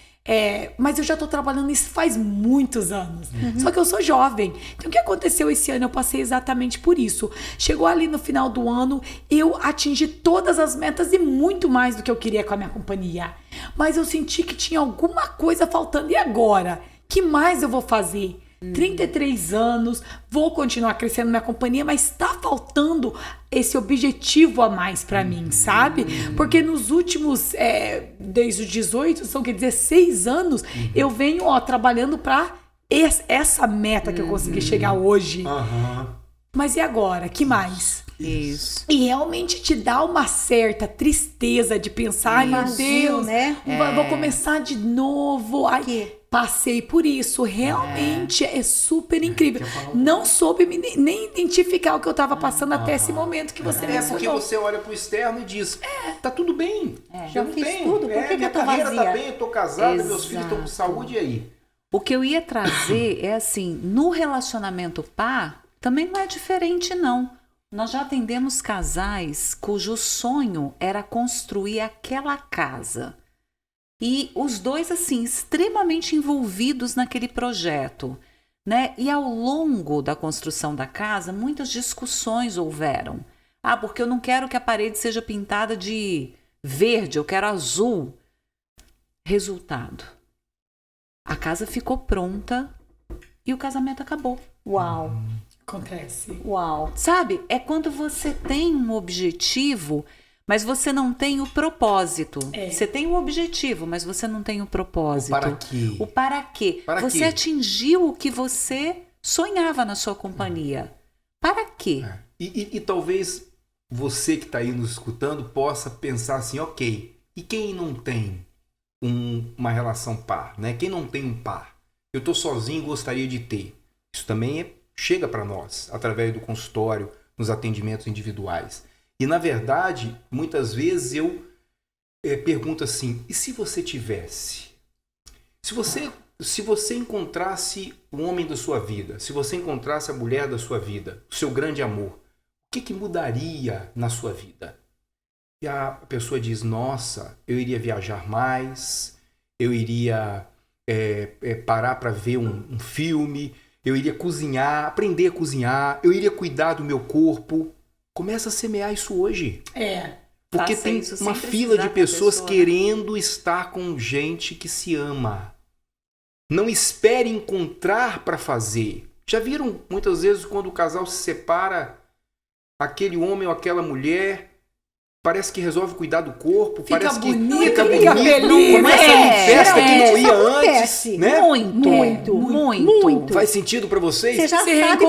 mas eu já tô trabalhando nisso faz muitos anos. Só que eu sou jovem. Então o que aconteceu esse ano? Eu passei exatamente por isso. Chegou ali no final do ano, eu atingi todas as metas e muito mais do que eu queria com a minha companhia. Mas eu senti que tinha alguma coisa faltando. E agora? Que mais eu vou fazer? 33 anos, vou continuar crescendo minha companhia, mas tá faltando esse objetivo a mais pra mim, sabe? Porque nos últimos, desde os 18, são 16 anos, eu venho trabalhando pra essa meta que eu consegui chegar hoje. Mas e agora? Que mais? Isso. E realmente te dá uma certa tristeza de pensar, meu Deus, né? Vou começar de novo. Ai, passei por isso. Realmente é super incrível. Não soube nem identificar o que eu estava passando até esse momento que você mencionou. Porque você olha pro externo e diz, tá tudo bem. Já fiz tudo, por que minha eu tô carreira vazia? tá bem, eu tô casada, meus filhos estão com saúde, e aí? O que eu ia trazer é assim, no relacionamento par, também não é diferente não. Nós já atendemos casais cujo sonho era construir aquela casa. E os dois, assim, extremamente envolvidos naquele projeto, né? E ao longo da construção da casa, muitas discussões houveram. Porque eu não quero que a parede seja pintada de verde, eu quero azul. Resultado. A casa ficou pronta e o casamento acabou. Uau. Acontece. Uau. Sabe? É quando você tem um objetivo, mas você não tem o propósito. Você tem o objetivo, mas você não tem o propósito. O para quê? O para quê? Você atingiu o que você sonhava na sua companhia. Para quê? E talvez você que está aí nos escutando possa pensar assim, ok, e quem não tem uma relação par, né? Quem não tem um par? Eu estou sozinho e gostaria de ter. Isso também chega para nós, através do consultório, nos atendimentos individuais. E, na verdade, muitas vezes eu pergunto assim, e se você tivesse? Se você encontrasse o homem da sua vida, se você encontrasse a mulher da sua vida, o seu grande amor, o que mudaria na sua vida? E a pessoa diz, nossa, eu iria viajar mais, eu iria parar para ver um filme, eu iria cozinhar, aprender a cozinhar, eu iria cuidar do meu corpo. Começa a semear isso hoje. Porque tem uma fila de pessoas querendo estar com gente que se ama. Não espere encontrar para fazer. Já viram muitas vezes quando o casal se separa, aquele homem ou aquela mulher parece que resolve cuidar do corpo, parece que fica bonito, feliz, começa a ir festa que não ia antes, né? Muito. Faz sentido para vocês? Você já sabe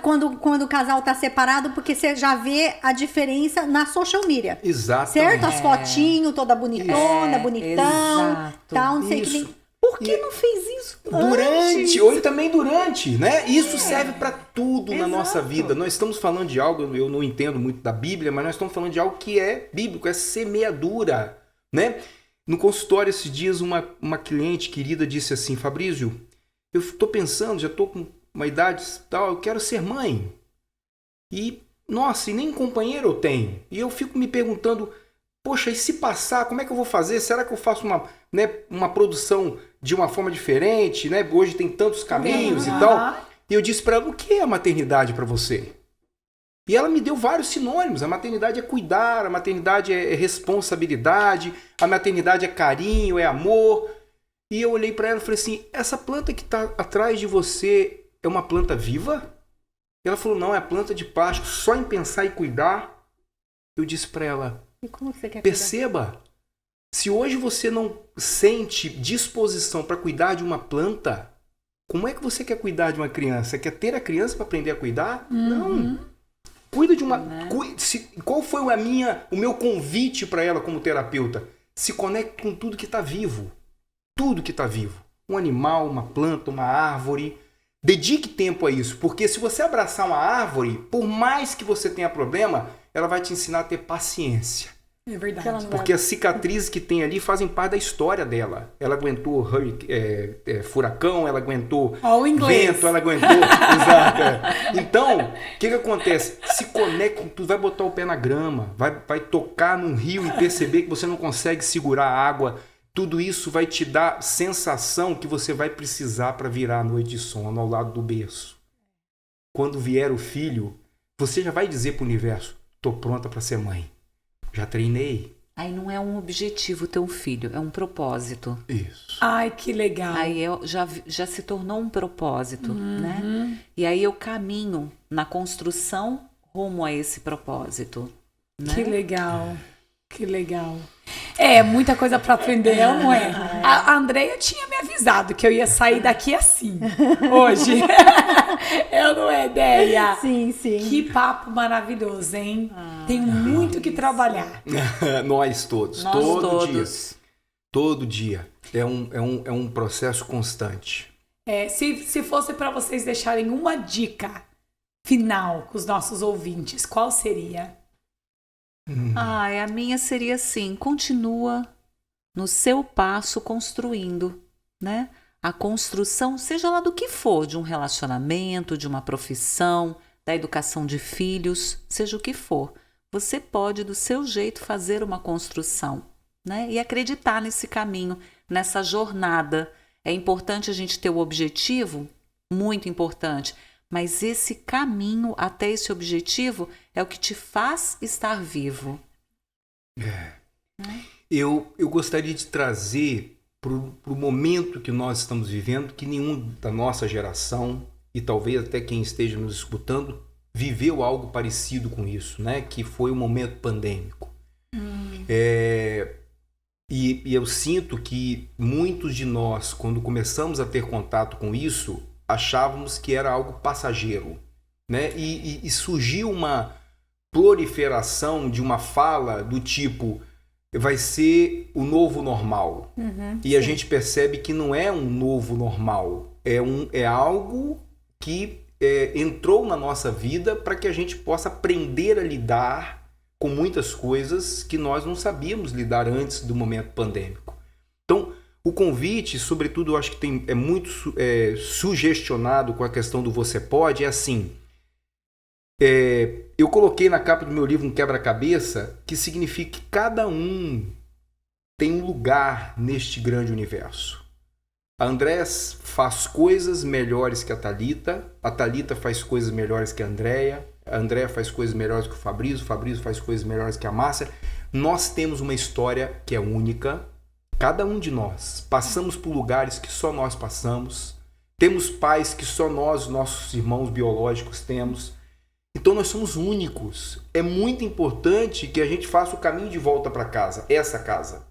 quando o casal tá separado, porque você já vê a diferença na social media. Exato. Certo? As fotinhos, toda bonitona, bonitão, tal, não sei o que. Por que não fez isso durante, ou também durante, né? Isso serve para tudo na Exato. nossa vida. Nós estamos falando de algo, eu não entendo muito da Bíblia, mas nós estamos falando de algo que é bíblico, é semeadura, né? No consultório esses dias, uma cliente querida disse assim: Fabrício, eu estou pensando, já estou com uma idade tal, eu quero ser mãe. E, nossa, e nem companheiro eu tenho. E eu fico me perguntando, poxa, e se passar, como é que eu vou fazer? Será que eu faço uma produção de uma forma diferente, né? Hoje tem tantos caminhos e tal. E eu disse para ela, o que é a maternidade para você? E ela me deu vários sinônimos. A maternidade é cuidar, a maternidade é responsabilidade, a maternidade é carinho, é amor. E eu olhei para ela e falei assim, essa planta que está atrás de você é uma planta viva? E ela falou, não, é planta de plástico. Só em pensar e cuidar, eu disse para ela, E como você quer perceba, se hoje você não sente disposição para cuidar de uma planta, como é que você quer cuidar de uma criança? Quer ter a criança para aprender a cuidar? Não. Cuida de uma... Qual foi o meu convite para ela como terapeuta? Se conecte com tudo que está vivo. Tudo que está vivo. Um animal, uma planta, uma árvore. Dedique tempo a isso, porque se você abraçar uma árvore, por mais que você tenha problema, ela vai te ensinar a ter paciência. É verdade. Porque as cicatrizes que tem ali fazem parte da história dela. Ela aguentou furacão, ela aguentou vento, ela aguentou... Exato. Então, o que acontece? Se conecta com tudo, vai botar o pé na grama, vai tocar num rio e perceber que você não consegue segurar a água. Tudo isso vai te dar sensação que você vai precisar para virar a noite de sono ao lado do berço. Quando vier o filho, você já vai dizer para o universo, estou pronta para ser mãe. Já treinei. Aí não é um objetivo ter um filho, é um propósito. Isso. Ai, que legal. Aí já se tornou um propósito, né? E aí eu caminho na construção rumo a esse propósito. Né? Que legal. Que legal. É, muita coisa para aprender, não é? A Andreia tinha me avisado que eu ia sair daqui assim, hoje. Eu não é ideia. Sim, sim. Que papo maravilhoso, hein? Tenho muito que trabalhar. Nós todos. Nós todo todos. dia. Todo dia. É um processo constante. Se fosse para vocês deixarem uma dica final com os nossos ouvintes, qual seria? A minha seria assim, continua no seu passo construindo, né? A construção, seja lá do que for, de um relacionamento, de uma profissão, da educação de filhos, seja o que for. Você pode, do seu jeito, fazer uma construção, né? E acreditar nesse caminho, nessa jornada. É importante a gente ter o objetivo, muito importante, mas esse caminho até esse objetivo é o que te faz estar vivo. Eu gostaria de trazer para o momento que nós estamos vivendo, que nenhum da nossa geração, e talvez até quem esteja nos escutando, viveu algo parecido com isso, né? Que foi o momento pandêmico. E eu sinto que muitos de nós, quando começamos a ter contato com isso, achávamos que era algo passageiro, né? E surgiu uma proliferação de uma fala do tipo, vai ser o novo normal. E a gente percebe que não é um novo normal, é algo que entrou na nossa vida para que a gente possa aprender a lidar com muitas coisas que nós não sabíamos lidar antes do momento pandêmico. Então, o convite, sobretudo, eu acho que é muito sugestionado com a questão do você pode, é assim, eu coloquei na capa do meu livro um quebra-cabeça que significa que cada um tem um lugar neste grande universo. A Andréia faz coisas melhores que a Thalita faz coisas melhores que a Andréia faz coisas melhores que o Fabrício faz coisas melhores que a Márcia. Nós temos uma história que é única. Cada um de nós passamos por lugares que só nós passamos. Temos pais que só nós, nossos irmãos biológicos, temos. Então nós somos únicos. É muito importante que a gente faça o caminho de volta para casa, essa casa.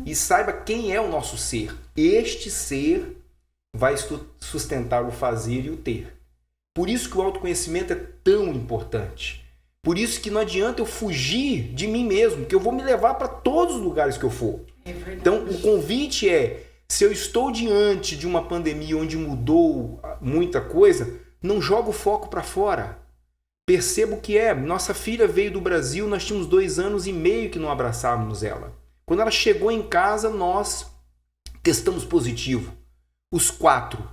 E saiba quem é o nosso ser. Este ser vai sustentar o fazer e o ter. Por isso que o autoconhecimento é tão importante. Por isso que não adianta eu fugir de mim mesmo, que eu vou me levar para todos os lugares que eu for. É verdade. Então, o convite é, Se eu estou diante de uma pandemia onde mudou muita coisa, não jogo o foco para fora. Percebo que nossa filha veio do Brasil, nós tínhamos 2 anos e meio que não abraçávamos ela. Quando ela chegou em casa, nós testamos positivo, os 4.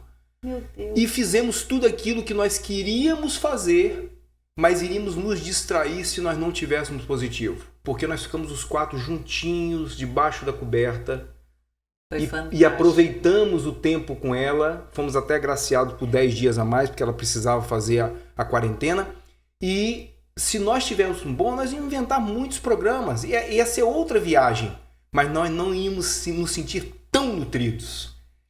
Meu Deus. E fizemos tudo aquilo que nós queríamos fazer, mas iríamos nos distrair se nós não tivéssemos positivo. Porque nós ficamos os 4 juntinhos, debaixo da coberta, e aproveitamos o tempo com ela. Fomos até agraciados por 10 dias a mais, porque ela precisava fazer a quarentena. E se nós tivéssemos um bom, nós íamos inventar muitos programas. Ia ser outra viagem, mas nós não íamos nos sentir tão nutridos.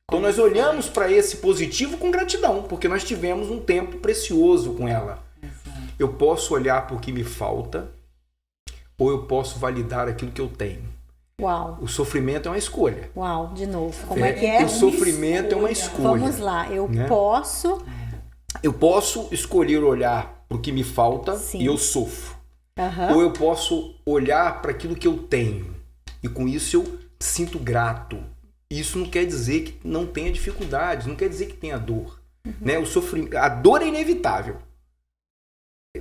Então nós olhamos para esse positivo com gratidão, porque nós tivemos um tempo precioso com ela. Exato. Eu posso olhar para o que me falta, ou eu posso validar aquilo que eu tenho. Uau. O sofrimento é uma escolha. Uau, de novo. Como é que é? O sofrimento é uma escolha. Vamos lá, eu posso... Eu posso escolher olhar para o que me falta. Sim. E eu sofro. Ou eu posso olhar para aquilo que eu tenho. E com isso eu sinto grato. Isso não quer dizer que não tenha dificuldades, não quer dizer que tenha dor. Né? O sofrimento, a dor é inevitável.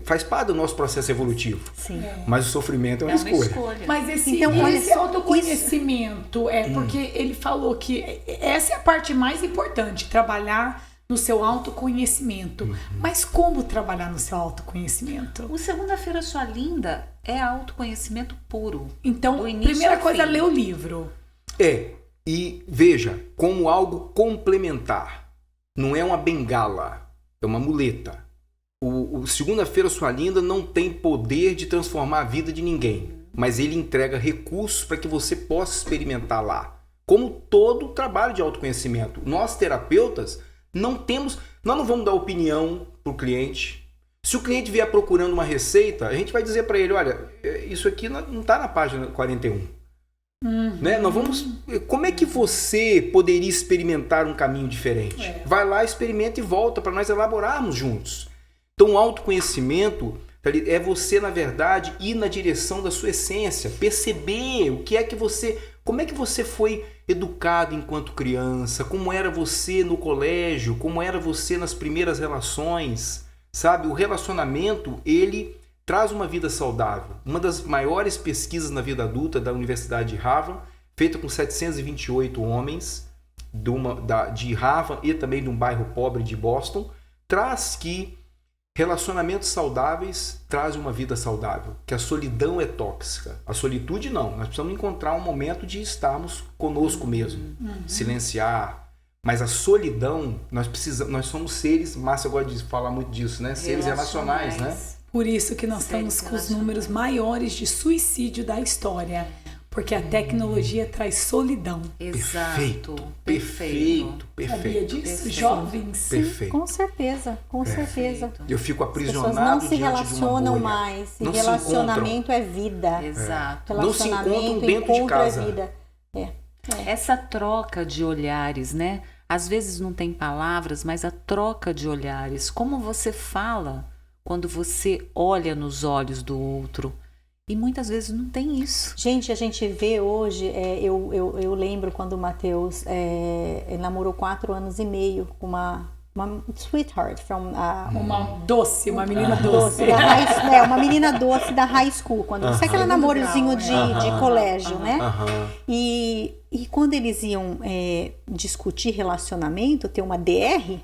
Faz parte do nosso processo evolutivo. Sim. Mas o sofrimento é uma escolha. Mas esse autoconhecimento porque ele falou que essa é a parte mais importante, trabalhar no seu autoconhecimento. Mas como trabalhar no seu autoconhecimento? O Segunda-feira Sua Linda é autoconhecimento puro. Então, primeira coisa, ler o livro. E veja, como algo complementar. Não é uma bengala, é uma muleta. O Segunda-feira Sua Linda não tem poder de transformar a vida de ninguém, mas ele entrega recursos para que você possa experimentar lá. Como todo trabalho de autoconhecimento. Nós, terapeutas, nós não vamos dar opinião para o cliente. Se o cliente vier procurando uma receita, a gente vai dizer para ele, olha, isso aqui não está na página 41. Né? Como é que você poderia experimentar um caminho diferente? Vai lá, experimenta e volta para nós elaborarmos juntos. Então, o autoconhecimento é você, na verdade, ir na direção da sua essência, perceber como é que você foi educado enquanto criança, como era você no colégio, como era você nas primeiras relações, sabe? O relacionamento, ele traz uma vida saudável. Uma das maiores pesquisas na vida adulta da Universidade de Harvard, feita com 728 homens de Harvard e também de um bairro pobre de Boston, traz que relacionamentos saudáveis trazem uma vida saudável, que a solidão é tóxica. A solitude não, nós precisamos encontrar um momento de estarmos conosco mesmo, silenciar. Mas a solidão, nós somos seres, Márcia gosta de falar muito disso, né? Seres relacionais, né? Por isso que nós estamos com os números maiores de suicídio da história. Porque a tecnologia traz solidão. Exato. Perfeito. Sabia disso? Jovens. Perfeito. Com certeza. Eu fico aprisionado. As pessoas não se relacionam mais. E relacionamento é vida. Exato. Não se encontram dentro de casa. É vida. Essa troca de olhares, né? Às vezes não tem palavras, mas a troca de olhares. Como você fala quando você olha nos olhos do outro. E muitas vezes não tem isso. Gente, a gente vê hoje, eu lembro quando o Matheus namorou 4 anos e meio com uma sweetheart, uma menina doce. Uma menina doce da high school, quando sabe aquele namorozinho de colégio, né? E quando eles iam discutir relacionamento, ter uma DR,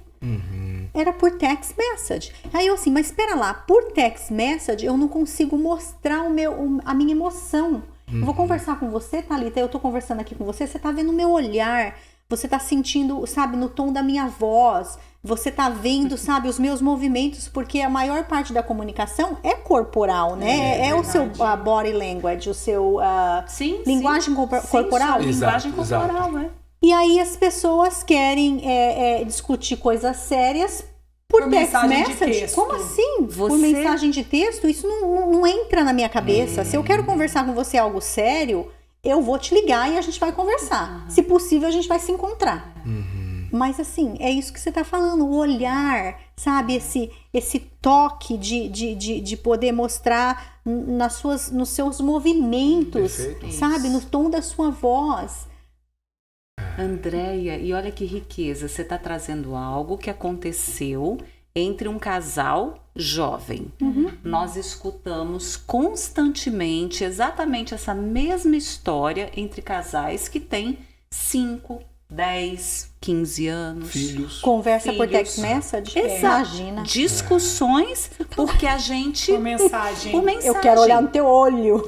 era por text message. Aí eu assim, mas espera lá, por text message eu não consigo mostrar a minha emoção. Eu vou conversar com você, Thalita, eu tô conversando aqui com você, você tá vendo o meu olhar, você tá sentindo, sabe, no tom da minha voz, você tá vendo, sabe, os meus movimentos, porque a maior parte da comunicação é corporal, né? É o seu body language, o seu linguagem corporal. Linguagem corporal, né? E aí as pessoas querem discutir coisas sérias por text message. Como assim? Por mensagem de texto? Isso não entra na minha cabeça. Se eu quero conversar com você algo sério, eu vou te ligar e a gente vai conversar. Se possível, a gente vai se encontrar. Mas assim, é isso que você está falando. O olhar, sabe? Esse toque de poder mostrar nos seus movimentos, sabe? No tom da sua voz. Andréia, e olha que riqueza, você está trazendo algo que aconteceu entre um casal jovem. Nós escutamos constantemente exatamente essa mesma história entre casais que têm 5, 10, 15 anos. Filhos. Conversa por text message? Imagina. Discussões porque a gente... Por mensagem. Por mensagem. Eu quero olhar no teu olho.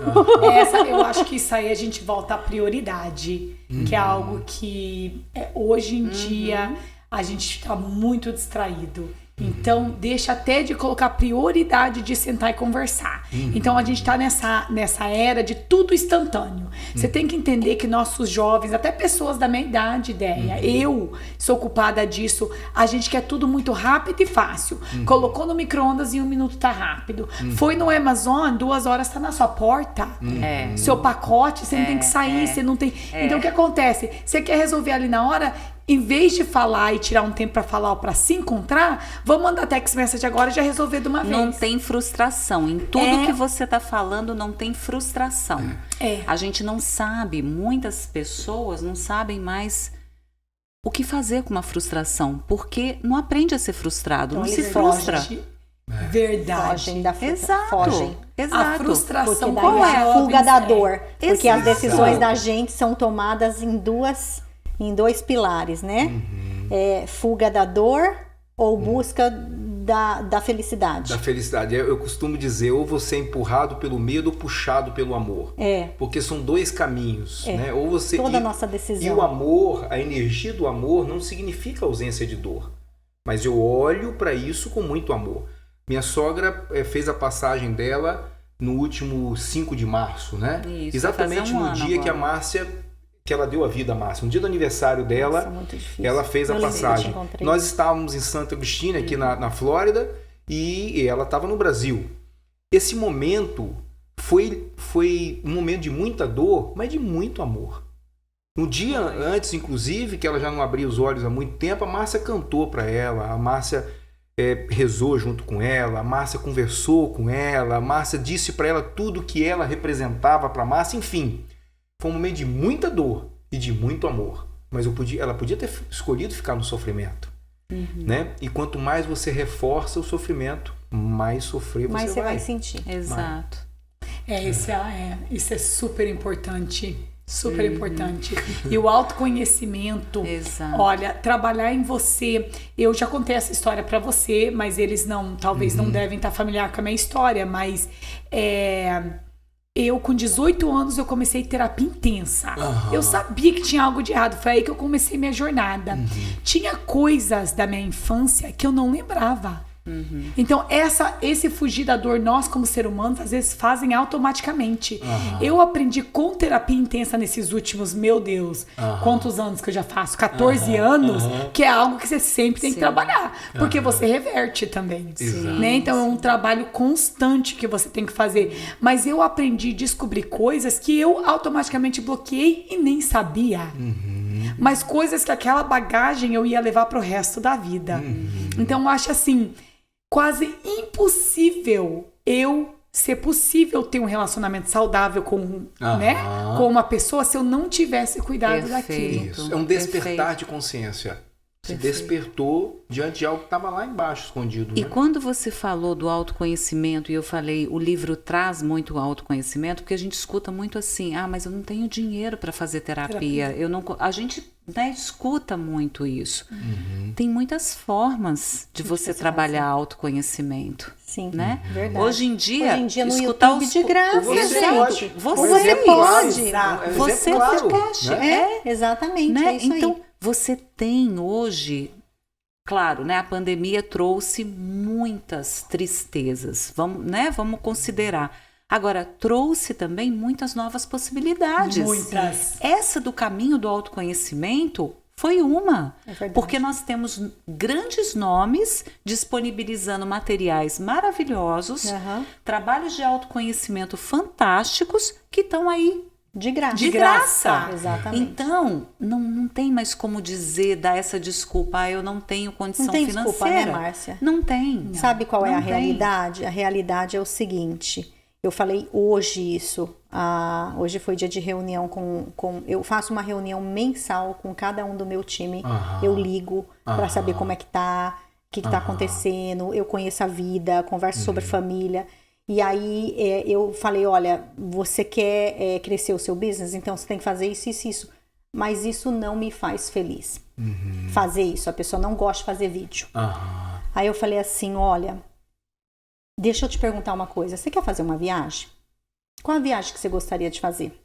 Eu acho que isso aí a gente volta à prioridade, que é algo que hoje em dia a gente está muito distraído. Então, deixa até de colocar prioridade de sentar e conversar. Então, a gente está nessa era de tudo instantâneo. Você tem que entender que nossos jovens, até pessoas da minha idade, ideia, eu sou culpada disso, a gente quer tudo muito rápido e fácil. Colocou no micro-ondas em 1 minuto tá rápido. Foi no Amazon, 2 horas tá na sua porta. Seu pacote, você não tem que sair, você não tem... Então, o que acontece? Você quer resolver ali na hora... Em vez de falar e tirar um tempo pra falar ou pra se encontrar, vamos mandar text message agora e já resolver de uma vez. Não tem frustração. Em tudo que você tá falando, não tem frustração. A gente não sabe, muitas pessoas não sabem mais o que fazer com uma frustração, porque não aprende a ser frustrado, não se frustra. Verdade. Fogem da Exato. Fogem. Exato. A frustração Porque daí é a fuga da dor. Porque as Exato. decisões da gente são tomadas em dois pilares, né? Fuga da dor ou busca da felicidade. Da felicidade. Eu costumo dizer, ou você é empurrado pelo medo ou puxado pelo amor. Porque são 2 caminhos, né? Ou você... Toda a nossa decisão. E o amor, a energia do amor não significa ausência de dor. Mas eu olho para isso com muito amor. Minha sogra fez a passagem dela no último 5 de março, né? Isso, exatamente no dia agora. Que a Márcia... que ela deu a vida a Márcia. No dia do aniversário dela, Nossa, muito difícil. ela fez a passagem. Nós estávamos em Santa Agustina, aqui na Flórida, e ela estava no Brasil. Esse momento foi um momento de muita dor, mas de muito amor. No dia antes, inclusive, que ela já não abria os olhos há muito tempo, a Márcia cantou para ela, a Márcia rezou junto com ela, a Márcia conversou com ela, a Márcia disse para ela tudo que ela representava para a Márcia, enfim... Foi um momento de muita dor e de muito amor. Mas ela podia ter escolhido ficar no sofrimento. Né? E quanto mais você reforça o sofrimento, mais sofrer mais você vai sentir. Exato. Isso é super importante. Super importante. E o autoconhecimento, olha, trabalhar em você. Eu já contei essa história pra você, mas eles talvez não devem estar familiar com a minha história, mas eu, com 18 anos, eu comecei terapia intensa. Eu sabia que tinha algo de errado. Foi aí que eu comecei minha jornada. Tinha coisas da minha infância que eu não lembrava. Então, esse fugir da dor, nós como seres humanos, às vezes fazem automaticamente. Eu aprendi com terapia intensa nesses últimos, meu Deus, quantos anos que eu já faço? 14 anos, que é algo que você sempre tem que trabalhar. Porque você reverte também. Né? Então, é um trabalho constante que você tem que fazer. Mas eu aprendi a descobrir coisas que eu automaticamente bloqueei e nem sabia. Mas coisas que aquela bagagem eu ia levar pro resto da vida. Então, eu acho assim... quase impossível ser possível ter um relacionamento saudável com uma pessoa se eu não tivesse cuidado daquilo. Isso. É um despertar de consciência. Se despertou diante de algo que estava lá embaixo, escondido. E né? quando você falou do autoconhecimento, e eu falei, o livro traz muito autoconhecimento, porque a gente escuta muito assim, mas eu não tenho dinheiro para fazer terapia. A gente escuta muito isso. Tem muitas formas de você trabalhar autoconhecimento. Sim, né? Verdade. Hoje em dia no escutar YouTube de graça, Você gente. pode. Você pode. Você podcast. Exatamente, né? é isso então, aí. você tem hoje, claro, né? A pandemia trouxe muitas tristezas, vamos considerar. Agora, trouxe também muitas novas possibilidades. Muitas. Essa do caminho do autoconhecimento foi uma. É verdade. Porque nós temos grandes nomes disponibilizando materiais maravilhosos, trabalhos de autoconhecimento fantásticos que estão aí de graça. De graça. Exatamente. Então, não tem mais como dar essa desculpa, eu não tenho condição financeira. Não tem desculpa, né, Márcia? Não tem. Sabe qual é a Não tem. realidade? A realidade é o seguinte, eu falei hoje isso Hoje foi dia de reunião eu faço uma reunião mensal com cada um do meu time. Eu ligo para saber como é que tá, o que tá acontecendo, eu conheço a vida, converso sobre família. E aí eu falei, olha, você quer crescer o seu business, então você tem que fazer isso, isso, isso. Mas isso não me faz feliz. Fazer isso, a pessoa não gosta de fazer vídeo. Aí eu falei assim, olha, deixa eu te perguntar uma coisa, você quer fazer uma viagem? Qual a viagem que você gostaria de fazer?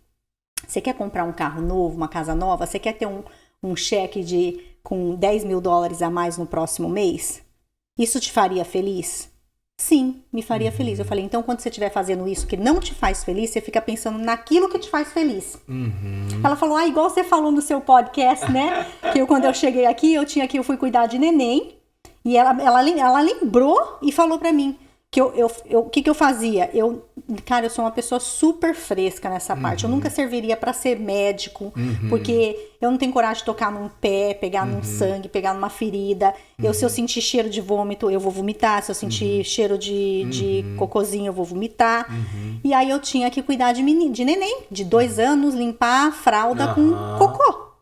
Você quer comprar um carro novo, uma casa nova? Você quer ter um cheque com $10 mil a mais no próximo mês? Isso te faria feliz? Sim, me faria feliz. Eu falei, então quando você estiver fazendo isso que não te faz feliz, você fica pensando naquilo que te faz feliz. Ela falou, igual você falou no seu podcast, né? Que quando eu cheguei aqui, eu fui cuidar de neném. E ela lembrou e falou pra mim que o que eu fazia? Cara, eu sou uma pessoa super fresca nessa parte. Eu nunca serviria pra ser médico, porque eu não tenho coragem de tocar num pé, pegar num sangue, pegar numa ferida. Se eu sentir cheiro de vômito, eu vou vomitar. Se eu sentir cheiro de cocôzinho, eu vou vomitar. E aí eu tinha que cuidar de neném, de 2 anos, limpar a fralda com cocô.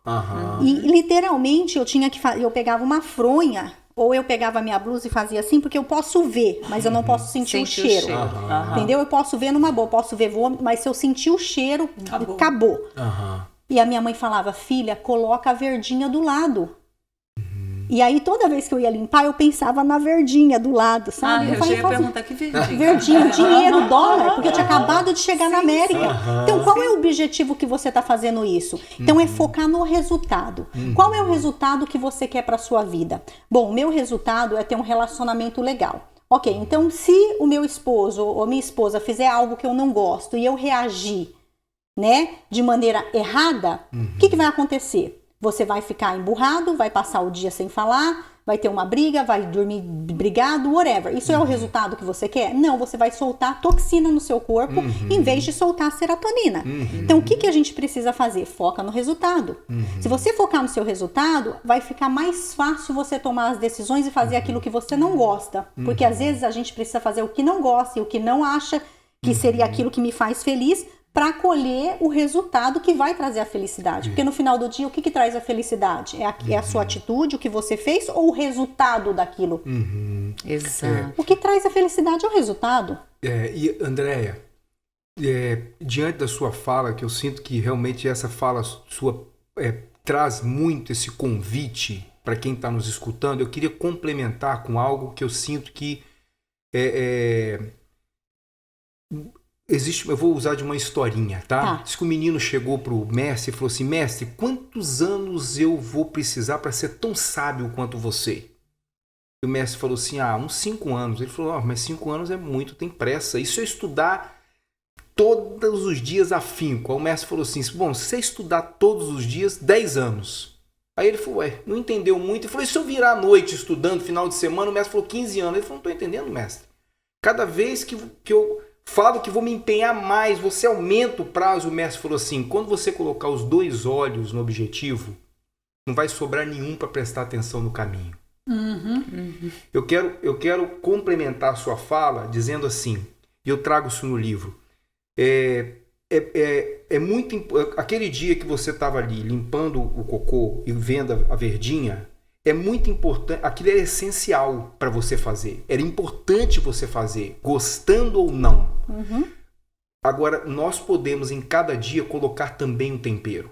E literalmente eu pegava uma fronha, ou eu pegava a minha blusa e fazia assim, porque eu posso ver, mas eu não posso sentir o cheiro. Entendeu? Eu posso ver numa boa, posso ver vômito, mas se eu sentir o cheiro, acabou. E a minha mãe falava, filha, coloca a verdinha do lado. E aí toda vez que eu ia limpar, eu pensava na verdinha do lado, sabe? Eu ia perguntar que verdinha. Verdinha, dinheiro, dólar, porque eu tinha acabado de chegar na América. Então, qual é o objetivo que você está fazendo isso? Então, é focar no resultado. Qual é o resultado que você quer para sua vida? Bom, o meu resultado é ter um relacionamento legal. Ok, então se o meu esposo ou minha esposa fizer algo que eu não gosto e eu reagir, né, de maneira errada, o que vai acontecer? Você vai ficar emburrado, vai passar o dia sem falar, vai ter uma briga, vai dormir brigado, whatever. Isso é o resultado que você quer? Não, você vai soltar toxina no seu corpo em vez de soltar serotonina. Então, o que a gente precisa fazer? Foca no resultado. Se você focar no seu resultado, vai ficar mais fácil você tomar as decisões e fazer aquilo que você não gosta. Porque às vezes a gente precisa fazer o que não gosta e o que não acha que seria aquilo que me faz feliz, para colher o resultado que vai trazer a felicidade. Porque no final do dia, o que traz a felicidade? É a sua atitude, o que você fez, ou o resultado daquilo? Exato. O que traz a felicidade é o resultado. E, Andréia, diante da sua fala, que eu sinto que realmente essa fala sua traz muito esse convite para quem está nos escutando, eu queria complementar com algo que eu sinto que existe, eu vou usar de uma historinha, tá? Diz que o menino chegou pro mestre e falou assim, mestre, quantos anos eu vou precisar para ser tão sábio quanto você? E o mestre falou assim, uns 5 anos. Ele falou, mas 5 anos é muito, tem pressa. E se eu estudar todos os dias afinco? Aí o mestre falou assim, bom, se você estudar todos os dias, 10 anos. Aí ele falou, não entendeu muito. Ele falou, e se eu virar à noite estudando, final de semana? O mestre falou, 15 anos. Ele falou, não estou entendendo, mestre. Cada vez que eu falo que vou me empenhar mais, você aumenta o prazo. O mestre falou assim, quando você colocar os 2 olhos no objetivo, não vai sobrar nenhum para prestar atenção no caminho. Eu quero complementar a sua fala dizendo assim, e eu trago isso no livro, muito aquele dia que você estava ali limpando o cocô e vendo a verdinha, é muito importante, aquilo é essencial para você fazer. Era importante você fazer, gostando ou não. Agora, nós podemos em cada dia colocar também um tempero.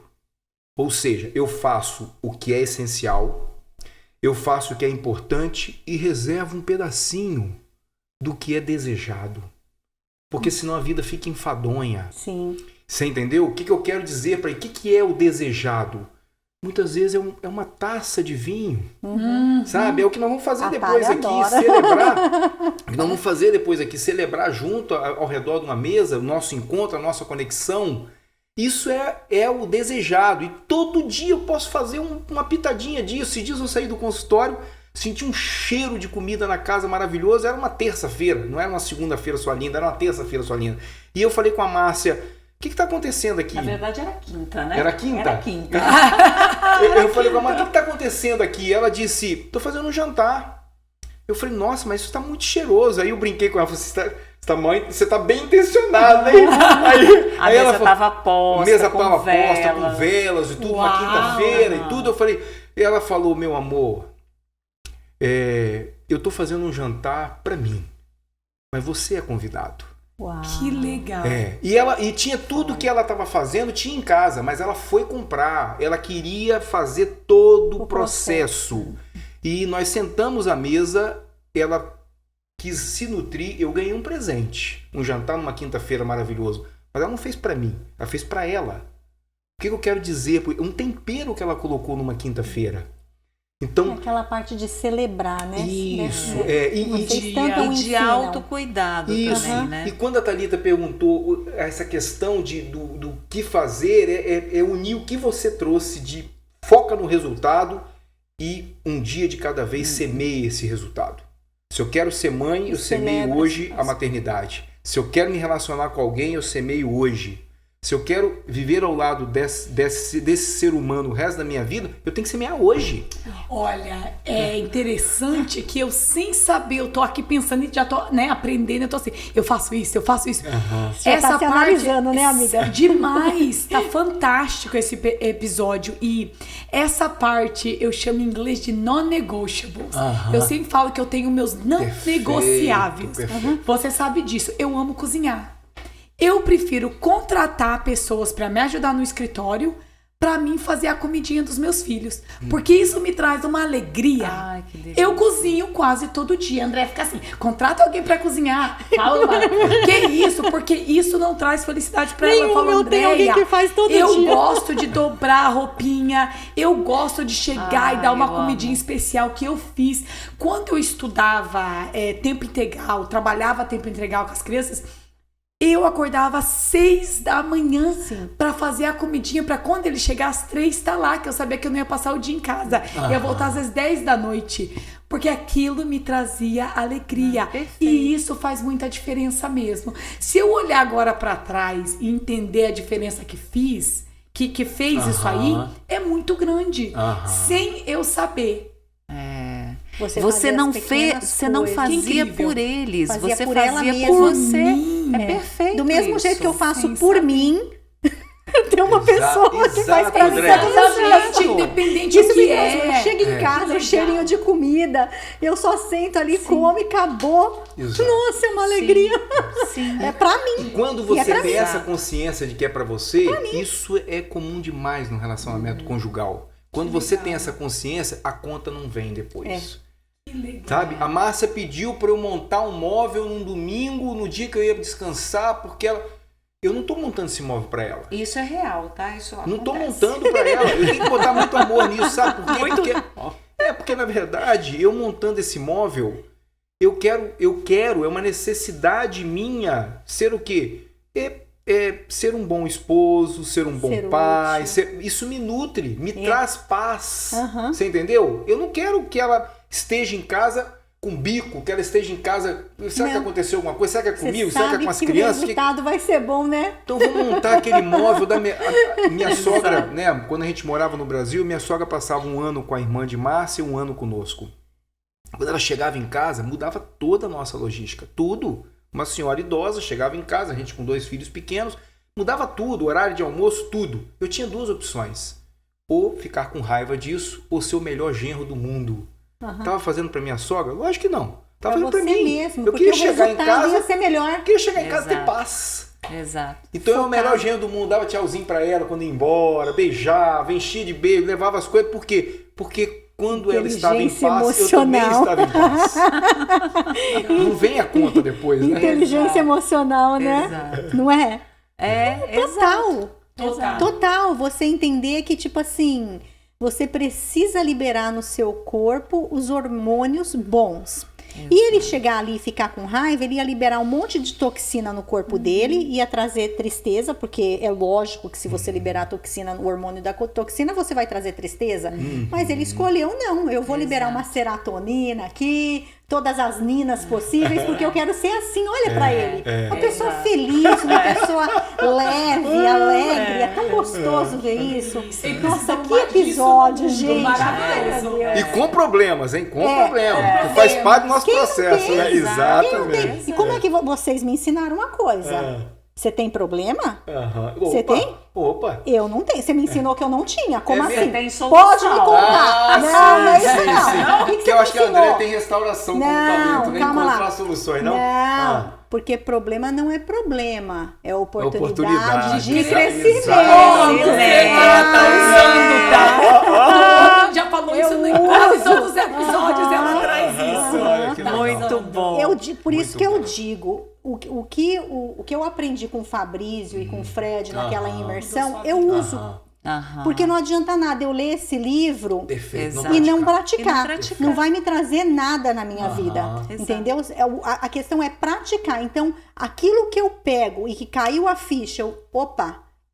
Ou seja, eu faço o que é essencial, eu faço o que é importante e reservo um pedacinho do que é desejado. Porque senão a vida fica enfadonha. Sim. Você entendeu? O que eu quero dizer para ele? O que é o desejado? Muitas vezes é uma taça de vinho, sabe? É o que nós vamos fazer depois aqui, celebrar. O que nós vamos fazer depois aqui, celebrar junto ao redor de uma mesa, o nosso encontro, a nossa conexão. Isso é o desejado. E todo dia eu posso fazer uma pitadinha disso. Esses dias eu saí do consultório, senti um cheiro de comida na casa maravilhoso. Era uma terça-feira, não era uma segunda-feira sua linda, era uma terça-feira sua linda. E eu falei com a Márcia, o que está acontecendo aqui? Na verdade era quinta, né? Era quinta? Era quinta. Eu falei com a Márcia, o que está acontecendo aqui? Ela disse, estou fazendo um jantar. Eu falei, nossa, mas isso está muito cheiroso. Aí eu brinquei com ela, falei, Você tá bem intencionada, hein? A mesa tava posta, mesa com tava velas. posta com velas e tudo, Uau, uma quinta-feira e tudo. Eu falei, ela falou, meu amor, eu tô fazendo um jantar pra mim, mas você é convidado. Uau. Que legal. E tinha tudo que ela estava fazendo, tinha em casa, mas ela foi comprar. Ela queria fazer todo o processo. E nós sentamos à mesa, ela quis se nutrir, eu ganhei um presente. Um jantar numa quinta-feira maravilhoso. Mas ela não fez para mim, ela fez para ela. O que eu quero dizer? Um tempero que ela colocou numa quinta-feira. Então, aquela parte de celebrar, né? Isso. E de autocuidado também, né? E quando a Thalita perguntou essa questão do que fazer, é unir o que você trouxe de foca no resultado e um dia de cada vez semeie esse resultado. Se eu quero ser mãe, eu semeio hoje a maternidade. Se eu quero me relacionar com alguém, eu semeio hoje. Se eu quero viver ao lado desse ser humano o resto da minha vida, eu tenho que semear hoje. Olha, é interessante que eu, sem saber, eu tô aqui pensando e já tô, aprendendo, eu tô assim, eu faço isso. Você tá se analisando, né, amiga? Demais, tá fantástico esse episódio. E essa parte eu chamo em inglês de non-negotiables. Eu sempre falo que eu tenho meus não negociáveis. Você sabe disso, eu amo cozinhar. Eu prefiro contratar pessoas para me ajudar no escritório, para mim fazer a comidinha dos meus filhos. Porque isso me traz uma alegria. Ai, que delícia. Eu cozinho quase todo dia. André fica assim, contrata alguém para cozinhar. Fala, que isso? Porque isso não traz felicidade para ela. Eu falo, Andréia, alguém que faz todo dia. Eu gosto de dobrar a roupinha, eu gosto de chegar e dar uma comidinha especial que eu fiz. Quando eu estudava tempo integral, trabalhava tempo integral com as crianças, eu acordava às 6 da manhã para fazer a comidinha, para quando ele chegar às 3 estar lá, que eu sabia que eu não ia passar o dia em casa. Eu ia voltar às 10 da noite, porque aquilo me trazia alegria. E isso faz muita diferença mesmo. Se eu olhar agora para trás e entender a diferença que fiz, que fez isso aí, é muito grande. Sem eu saber. Você não fazia por eles, você por fazia por você. É perfeito. Do mesmo isso. jeito que eu faço por mim, tem uma pessoa que faz pra mim. Exatamente, independente do que Eu chego em casa, cheirinho de comida, eu só sento ali, como e acabou. Exato. Nossa, é uma alegria. Sim. É pra mim. E quando você tem essa consciência de que é pra você, isso é comum demais no relacionamento conjugal. Quando você tem essa consciência, a conta não vem depois. Sabe? A Márcia pediu para eu montar um móvel num domingo, no dia que eu ia descansar, porque eu não tô montando esse móvel para ela. Isso é real, tá? Isso não tô montando para ela. Eu tenho que botar muito amor nisso, sabe por quê? Porque na verdade, eu montando esse móvel, eu quero, é uma necessidade minha ser o quê? Ser um bom esposo, ser um bom pai. Isso me nutre, me traz paz. Você entendeu? Eu não quero que ela esteja em casa com bico, que ela esteja em casa. Será que aconteceu alguma coisa? Será que é comigo? Será que é com as crianças? O resultado vai ser bom, né? Então vamos montar aquele móvel da minha sogra, né? Quando a gente morava no Brasil, minha sogra passava um ano com a irmã de Márcia e um ano conosco. Quando ela chegava em casa, mudava toda a nossa logística, tudo. Uma senhora idosa chegava em casa, a gente com 2 filhos pequenos, mudava tudo, horário de almoço, tudo. Eu tinha 2 opções. Ou ficar com raiva disso, ou ser o melhor genro do mundo. Tava fazendo pra minha sogra? Lógico que não. Tava fazendo pra mim. Mesmo, eu queria chegar em casa. Ia ser melhor. Eu queria chegar em casa e ter paz. Exato. Então eu o melhor genro do mundo, dava tchauzinho pra ela quando ia embora, beijava, enchia de beijo, levava as coisas. Por quê? Porque quando ela estava em paz, eu também estava em paz. Não vem a conta depois, né? Inteligência emocional, né? Exato. Não é? Total. Você entender que, tipo assim, você precisa liberar no seu corpo os hormônios bons. E ele chegar ali e ficar com raiva, ele ia liberar um monte de toxina no corpo dele, ia trazer tristeza, porque é lógico que se você liberar a toxina, o hormônio da toxina, você vai trazer tristeza. Mas ele escolheu, não, eu vou liberar uma serotonina aqui, todas as ninas possíveis, porque eu quero ser assim, olha pra ele. Uma pessoa feliz, uma pessoa leve, alegre, é tão gostoso ver isso. Nossa, que episódio, gente. Maravilhoso. E com problemas, hein? Com problemas. Que faz parte do nosso processo, né? Exatamente. E como é que vocês me ensinaram uma coisa? Você tem problema? Você tem? Opa! Eu não tenho. Você me ensinou que eu não tinha. Como assim? Você tem solução. Pode me contar. Não é isso não. O que Porque eu acho que a André tem restauração como talento, né? Encontrar soluções, não? Não, porque problema não é problema. É oportunidade de Exatamente. crescimento. Ela tá usando, tá? Já falou isso em quase todos os episódios, ela traz isso. Olha que legal. Muito bom. Por isso que eu digo, o que eu aprendi com o Fabrício e com o Fred naquela imersão, eu uso. Porque não adianta nada eu ler esse livro e não praticar. Não vai me trazer nada na minha vida. Entendeu? A questão é praticar. Então, aquilo que eu pego e que caiu a ficha,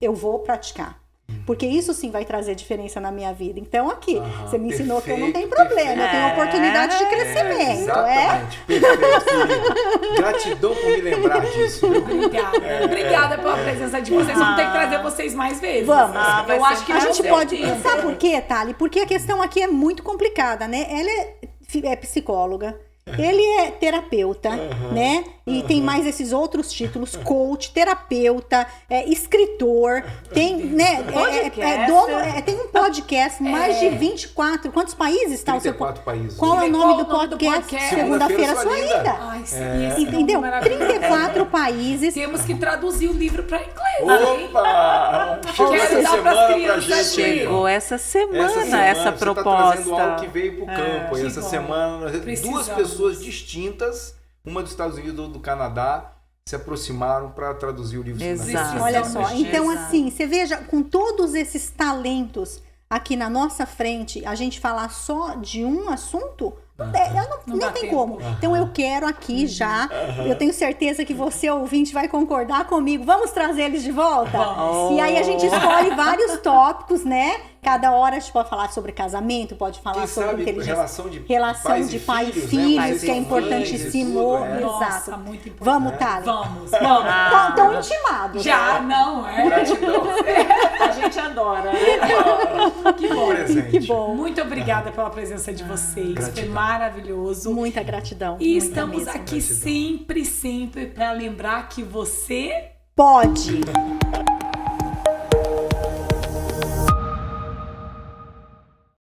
eu vou praticar. Porque isso sim vai trazer diferença na minha vida. Então aqui, você me ensinou que eu não tenho problema, eu tenho oportunidade de crescimento. Exatamente, perfeito, querido. Gratidão por me lembrar disso. Obrigada. Obrigada pela presença de vocês. Vamos ter que trazer vocês mais vezes. Vamos. Eu acho que a gente pode. certeza. Sabe por quê, Thali? Porque a questão aqui é muito complicada, né? Ela é psicóloga. Ele é terapeuta, né? E tem mais esses outros títulos: coach, terapeuta, escritor, tem, né? Tem um podcast, mais de 24. Quantos países está o seu 34 países. Qual é o nome do podcast? Segunda-feira Sua Linda. Ai, sim, Entendeu? 34 países. Temos que traduzir o livro para inglês. Opa! Chegou Quero essa dar semana pras pra crianças gente aí. Chegou essa semana essa você proposta. tá trazendo algo que veio pro campo. E essa bom. semana, duas Precisamos. pessoas distintas, uma dos Estados Unidos e outra do Canadá, se aproximaram para traduzir o livro. Exato. Olha só, Precisamos então disso. assim, você veja, com todos esses talentos aqui na nossa frente, a gente falar só de um assunto, Não nem dá tem tempo. como. Então eu quero aqui já, eu tenho certeza que você, ouvinte, vai concordar comigo. Vamos trazer eles de volta? Vamos. E aí a gente escolhe vários tópicos, né? Cada hora a gente pode falar sobre casamento, pode falar Quem sobre sabe inteligência. relação de pai e filhos, filhos, que é né? importantíssimo. Tudo, Nossa, Exato. muito importante. Vamos, Thali? Vamos. Estão intimados. Já, não, é? Gratidão. A gente adora. Que bom. Presente. Que bom. Muito obrigada pela presença de vocês. Foi Gratidão. maravilhoso. Muita gratidão. E muita estamos mesmo. aqui sempre para lembrar que você Pode.